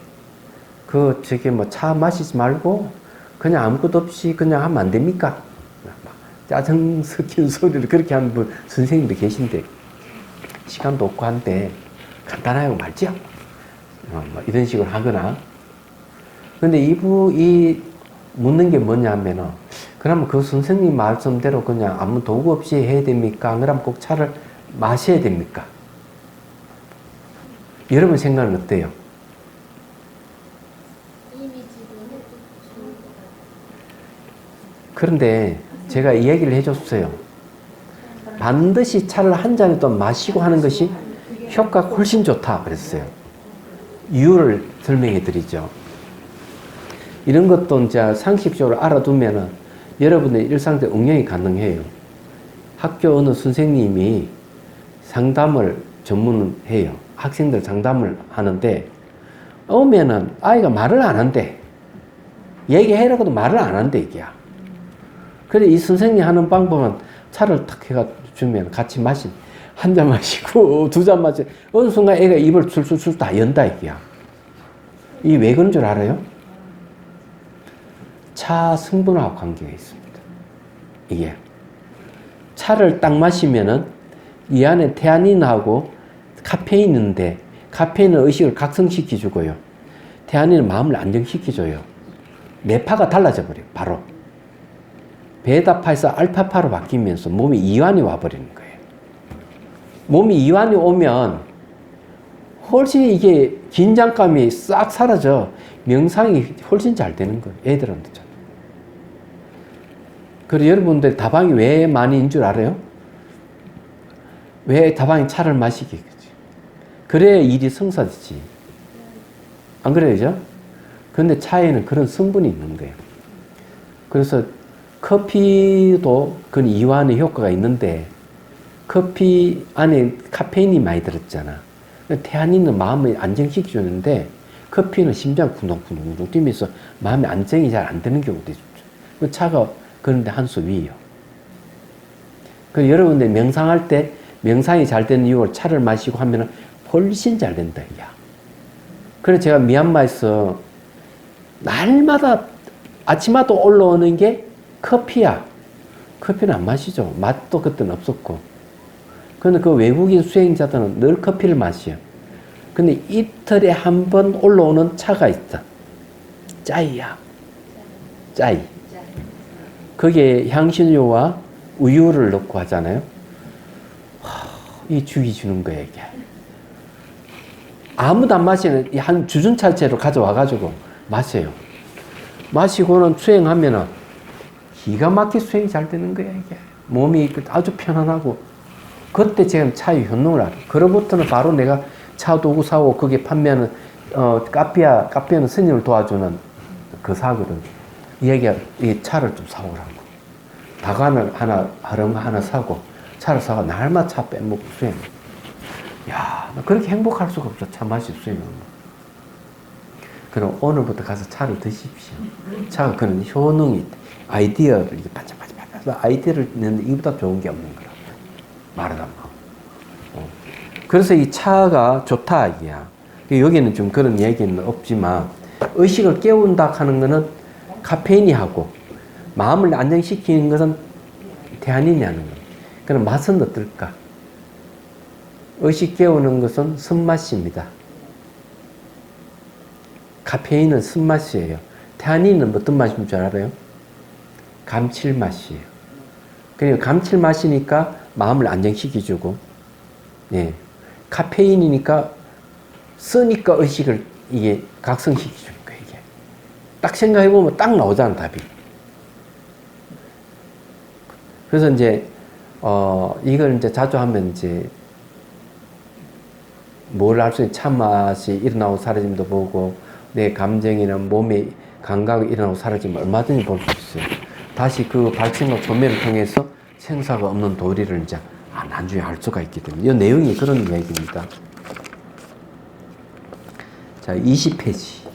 저게 뭐 차 마시지 말고 그냥 아무것도 없이 그냥 하면 안 됩니까? 막 짜증 섞인 소리를 그렇게 하는 분 선생님도 계신데 시간도 없고 한데 간단하고 말지요. 뭐 이런 식으로 하거나. 근데 이 묻는 게 뭐냐면은, 그러면 그 선생님 말씀대로 그냥 아무 도구 없이 해야 됩니까? 그러면 꼭 차를 마셔야 됩니까? 여러분 생각은 어때요? 그런데 제가 이 얘기를 해줬어요. 반드시 차를 한 잔이라도 마시고 하는 것이 효과가 훨씬 좋다 그랬어요. 이유를 설명해 드리죠. 이런 것도 이제 상식적으로 알아두면은 여러분의 일상적 응용이 가능해요. 학교 어느 선생님이 상담을 전문해요. 학생들 상담을 하는데 오면은 아이가 말을 안 한대. 얘기해라고도 말을 안 한대 이게야. 그래 이 선생님이 하는 방법은 차를 탁 해가 주면 같이 한 잔 마시고 두 잔 마시고 어느 순간 애가 입을 술술술 다 연다 이게야. 이 왜 그런 줄 알아요? 차 성분하고 관계가 있습니다. 이게 차를 딱 마시면은 이 안에 테아닌하고 카페인인데 카페인은 의식을 각성시켜주고요. 테아닌은 마음을 안정시켜줘요. 뇌파가 달라져 버려요. 바로 베타파에서 알파파로 바뀌면서 몸이 이완이 와버리는 거예요. 몸이 이완이 오면 훨씬 이게 긴장감이 싹 사라져. 명상이 훨씬 잘 되는 거예요. 애들한테. 그리고 여러분들 다방이 왜 많이인 줄 알아요? 왜 다방이 차를 마시겠지? 그래야 일이 성사되지. 안 그래요? 그런데 차에는 그런 성분이 있는 거예요. 그래서 커피도 그건 이완의 효과가 있는데 커피 안에 카페인이 많이 들었잖아. 테아닌은 마음을 안정시켜주는데 커피는 심장 쿵동쿵동 뛰면서 마음의 안정이 잘 안 되는 경우도 있죠. 차가 그런데 한 수 위에요. 그 여러분들 명상할 때 명상이 잘 되는 이유를 차를 마시고 하면 훨씬 잘 된다 이야. 그래서 제가 미얀마에서 날마다 아침마다 올라오는 게 커피야. 커피는 안 마시죠. 맛도 그때는 없었고. 근데 그 외국인 수행자들은 늘 커피를 마셔요. 근데 이틀에 한 번 올라오는 차가 있다. 짜이야. 짜이. 거기에 향신료와 우유를 넣고 하잖아요. 이 죽이 주는 거예요, 이게. 아무도 안 마시는 한 주전차체로 가져와가지고 마셔요. 마시고는 수행하면은 기가 막히게 수행이 잘 되는 거야, 이게. 몸이 아주 편안하고. 그때 제가 차의 효능을 알아. 그로부터는 바로 내가 차 도구 사고 거기에 판매하는, 카페는 스님을 도와주는 그 사거든. 얘기가, 이 차를 좀 사오라고. 다간을 하나 사고, 차를 사고, 날마다 차 빼먹고 수행. 야, 나 그렇게 행복할 수가 없어. 차 마시 수행하는 거. 그럼 오늘부터 가서 차를 드십시오. 차가 그런 효능이 있다. 아이디어를 이렇게 반짝반짝 아이디어를 내는데 이보다 좋은 게 없는 거라. 말하다 마. 그래서 이 차가 좋다 이야. 여기는 좀 그런 얘기는 없지만 의식을 깨운다 하는 거는 카페인이 하고 마음을 안정시키는 것은 테아닌이 하는 거예요. 그럼 맛은 어떨까? 의식 깨우는 것은 쓴맛입니다. 카페인은 쓴맛이에요. 테아닌은 어떤 맛인 줄 알아요? 감칠맛이에요. 그러니까 감칠맛이니까 마음을 안정시켜주고, 예. 카페인이니까 쓰니까 의식을 이게 각성시켜주는 거예요, 이게. 딱 생각해보면 딱 나오잖아, 답이. 그래서 이제, 이걸 이제 자주 하면 이제, 뭘 할 수 있는 참맛이 일어나고 사라짐도 보고, 내 감정이나 몸의 감각이 일어나고 사라지면 얼마든지 볼 수 있어요. 다시 그 발생과 조매를 통해서 생사가 없는 도리를 이제 나중에 알 수가 있기 때문에 이 내용이 그런 얘기입니다. 자, 20페이지.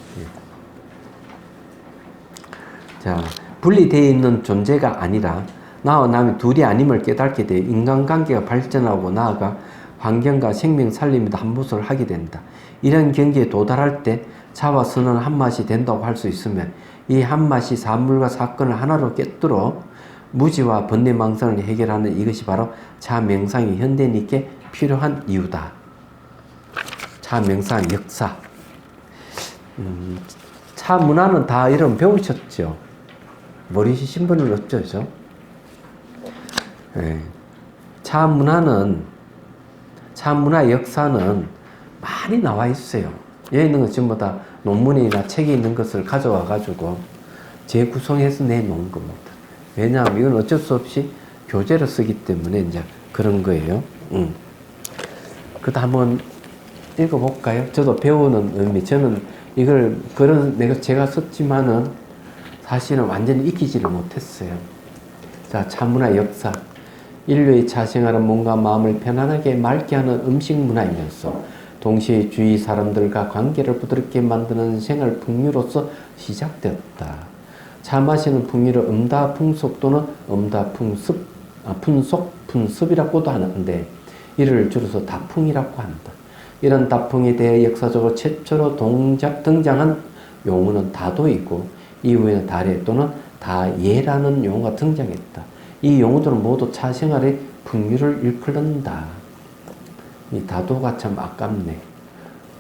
자, 분리되어 있는 존재가 아니라 나와 남이 둘이 아님을 깨닫게 되어 인간관계가 발전하고 나아가 환경과 생명 살림에도 한 몫을 하게 된다. 이런 경지에 도달할 때 차와 선은 한 맛이 된다고 할 수 있으면 이 한 맛이 사물과 사건을 하나로 꿰뚫어 무지와 번뇌망상을 해결하는 이것이 바로 차 명상이 현대인에게 필요한 이유다. 차 명상 역사. 차 문화는 다 여러분 배우셨죠? 모르시신 분은 없죠, 그죠? 네. 차 문화의 역사는 많이 나와 있어요. 여기 있는 것 전부 다 논문이나 책에 있는 것을 가져와 가지고 재구성해서 내놓은 겁니다. 왜냐하면 이건 어쩔 수 없이 교재로 쓰기 때문에 이제 그런 거예요. 그것도 한번 읽어볼까요? 저도 배우는 의미, 저는 이걸 제가 썼지만은 사실은 완전히 익히지를 못했어요. 자, 차문화 역사. 인류의 차생활은 몸과 마음을 편안하게 맑게 하는 음식 문화이면서 동시에 주위 사람들과 관계를 부드럽게 만드는 생활 풍류로서 시작되었다. 차 마시는 풍류를 음다풍속 또는 음다풍습, 풍속풍습이라고도 하는데 이를 줄여서 다풍이라고 한다. 이런 다풍에 대해 역사적으로 최초로 등장한 용어는 다도이고 이후에는 다례 또는 다예라는 용어가 등장했다. 이 용어들은 모두 차 생활의 풍류를 일컬는다. 이 다도가 참 아깝네.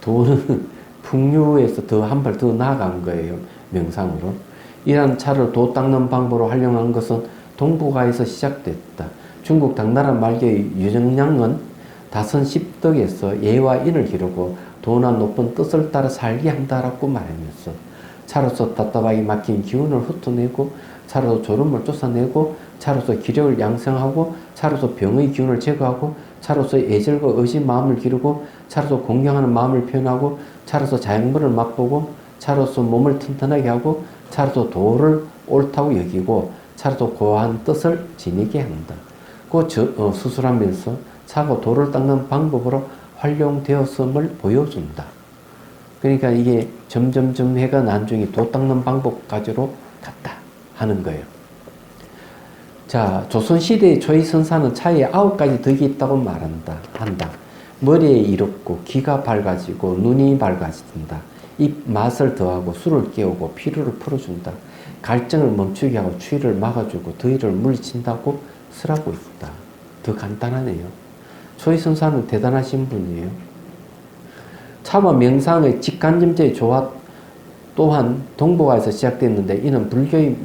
도는 풍류에서 더 한 발 더 나아간 거예요. 명상으로. 이러한 차를 도 닦는 방법으로 활용한 것은 동북아에서 시작됐다. 중국 당나라 말기의 유정량은 다선 십덕에서 예와 인을 기르고 도나 높은 뜻을 따라 살게 한다라고 말하면서 차로서 답답하게 막힌 기운을 흩어내고 차로서 졸음을 쫓아내고 차로서 기력을 양성하고 차로서 병의 기운을 제거하고 차로서 애절과 의심 마음을 기르고 차로서 공경하는 마음을 표현하고 차로서 자연물을 맛보고 차로서 몸을 튼튼하게 하고 차로서 도를 옳다고 여기고 차로서 고한 뜻을 지니게 한다. 수술하면서 차고 도를 닦는 방법으로 활용되었음을 보여준다. 그러니까 이게 점점점 해가 나중에 도 닦는 방법까지로 갔다 하는 거예요. 자, 조선시대의 초이선사는 차에 9가지 덕이 있다고 한다. 머리에 이롭고 귀가 밝아지고 눈이 밝아진다. 입 맛을 더하고 술을 깨우고 피로를 풀어준다. 갈증을 멈추게 하고 추위를 막아주고 더위를 물리친다고 쓰라고 있다. 더 간단하네요. 초이선사는 대단하신 분이에요. 차와 명상의 직간접적인 조화 또한 동북아에서 시작됐는데 이는 불교의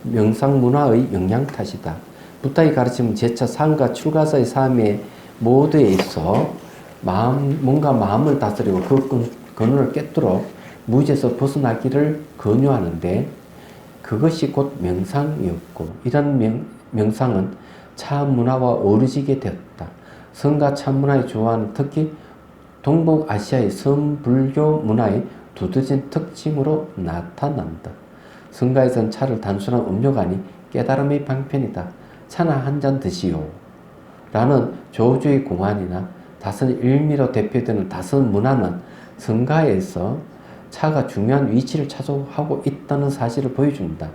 명상 문화의 영향 탓이다. 부타의 가르침은 제차 삶과 출가사의 삶에 모두에 있어 몸과 마음을 다스리고 그 근원을 깨뜨려 무지에서 벗어나기를 권유하는데 그것이 곧 명상이었고 이런 명상은 차 문화와 어우러지게 되었다. 성과 차 문화의 조화는 특히 동북아시아의 성불교 문화의 두드러진 특징으로 나타난다. 성가에서는 차를 단순한 음료가 아닌 깨달음의 방편이다. 차나 한 잔 드시오. 라는 조주의 공안이나 다선 일미로 대표되는 다선 문화는 성가에서 차가 중요한 위치를 차지하고 있다는 사실을 보여준다.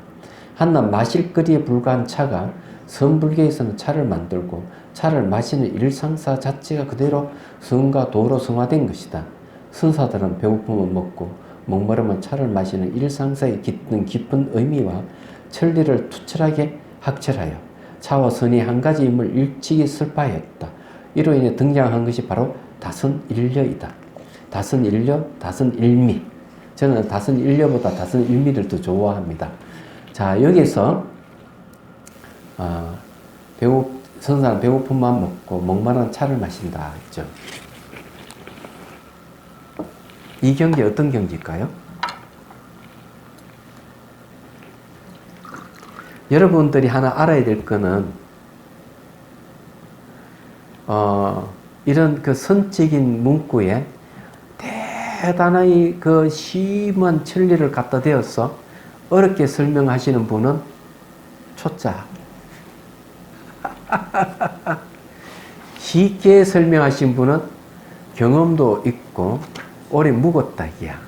한낱 마실 거리에 불과한 차가 성불교에서는 차를 만들고 차를 마시는 일상사 자체가 그대로 성과 도로 성화된 것이다. 선사들은 배고픔을 먹고 목마르면 차를 마시는 일상사에 깃든 깊은 의미와 천리를 투철하게 학철하여 차와 선이 한 가지임을 일찍이 설파하였다. 이로 인해 등장한 것이 바로 다선일려이다. 다선일려, 다선일미. 저는 다선일려보다 다선일미를 더 좋아합니다. 자, 여기서 선사는 배고픔만 먹고 목마른 차를 마신다 했죠. 이 경기 어떤 경지일까요? 여러분들이 하나 알아야 될 거는 이런 그 선적인 문구에 대단히 그 심한 천리를 갖다 대어서 어렵게 설명하시는 분은 초짜. 쉽게 설명하신 분은 경험도 있고 오래 묵었다 이야.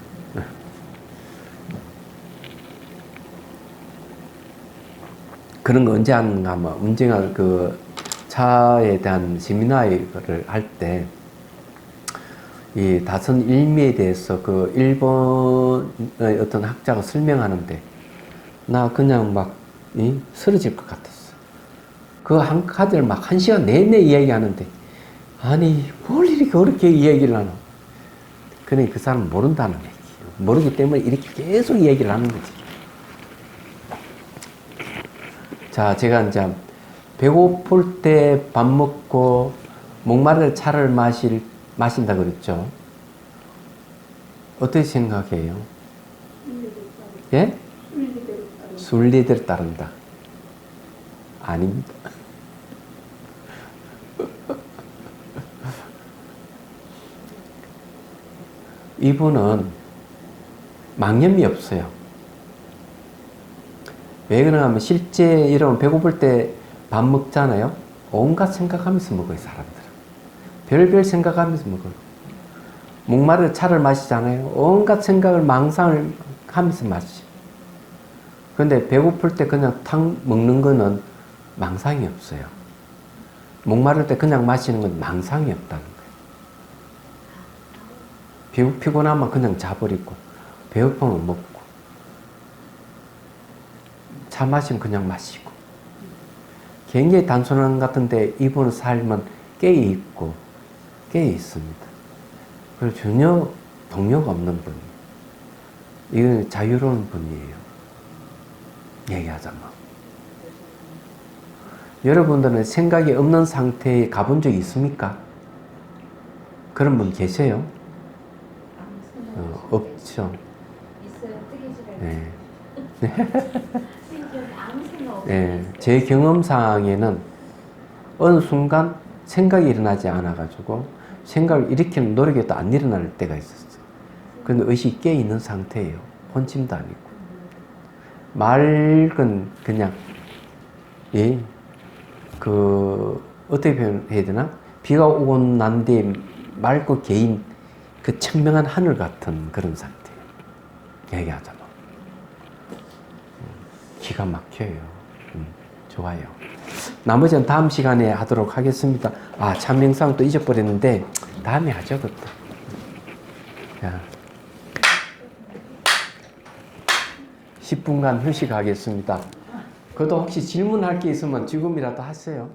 그런 거 언제 하는가 하면 언젠가 그 차에 대한 세미나를 할 때 이 다선 일미에 대해서 그 일본의 어떤 학자가 설명하는데 나 그냥 막 쓰러질 것 같았어. 그 한 가지를 막 1시간 내내 이야기하는데 아니 뭘 이렇게 어렵게 이야기를 하나. 그러니 그 사람은 모른다는 얘기예요. 모르기 때문에 이렇게 계속 이야기를 하는 거지. 자, 제가 이제 배고플 때 밥 먹고 목마를 차를 마신다 그랬죠. 어떻게 생각해요? 예? 순리대로 따른다. 아닙니다. 이분은 망념이 없어요. 왜 그러냐 하면 실제 이런 배고플 때 밥 먹잖아요. 온갖 생각하면서 먹어요, 사람들은. 별별 생각하면서 먹어요. 목마르 차를 마시잖아요. 온갖 생각을 망상을 하면서 마시. 근데 배고플 때 그냥 탁 먹는 거는 망상이 없어요. 목마를 때 그냥 마시는 건 망상이 없다는 거예요. 피곤하면 그냥 자버리고, 배고프면 먹고, 차 마시면 그냥 마시고. 굉장히 단순한 것 같은데 이분 삶은 깨어있고, 깨어있습니다. 그리고 전혀 동요가 없는 분이에요. 이건 자유로운 분이에요. 얘기하자면. 여러분들은 생각이 없는 상태에 가본 적이 있습니까? 그런 분 계세요? 없죠. 있어요. 뜨개질할 네. 아무 생각 없이. 네. 제 경험상에는 어느 순간 생각이 일어나지 않아가지고 생각을 일으키는 노력에도 안 일어날 때가 있었어요. 근데 의식이 깨있는 상태예요. 혼침도 아니고. 맑은 그냥 예, 어떻게 표현해야 되나? 비가 오고 난 뒤에 맑고 개인 그 청명한 하늘 같은 그런 상태예요. 얘기하자면. 기가 막혀요. 좋아요. 나머지는 다음 시간에 하도록 하겠습니다. 아, 참명상 또 잊어버렸는데 다음에 하죠, 그것도. 자, 10분간 휴식하겠습니다. 그것도 혹시 질문할 게 있으면 지금이라도 하세요.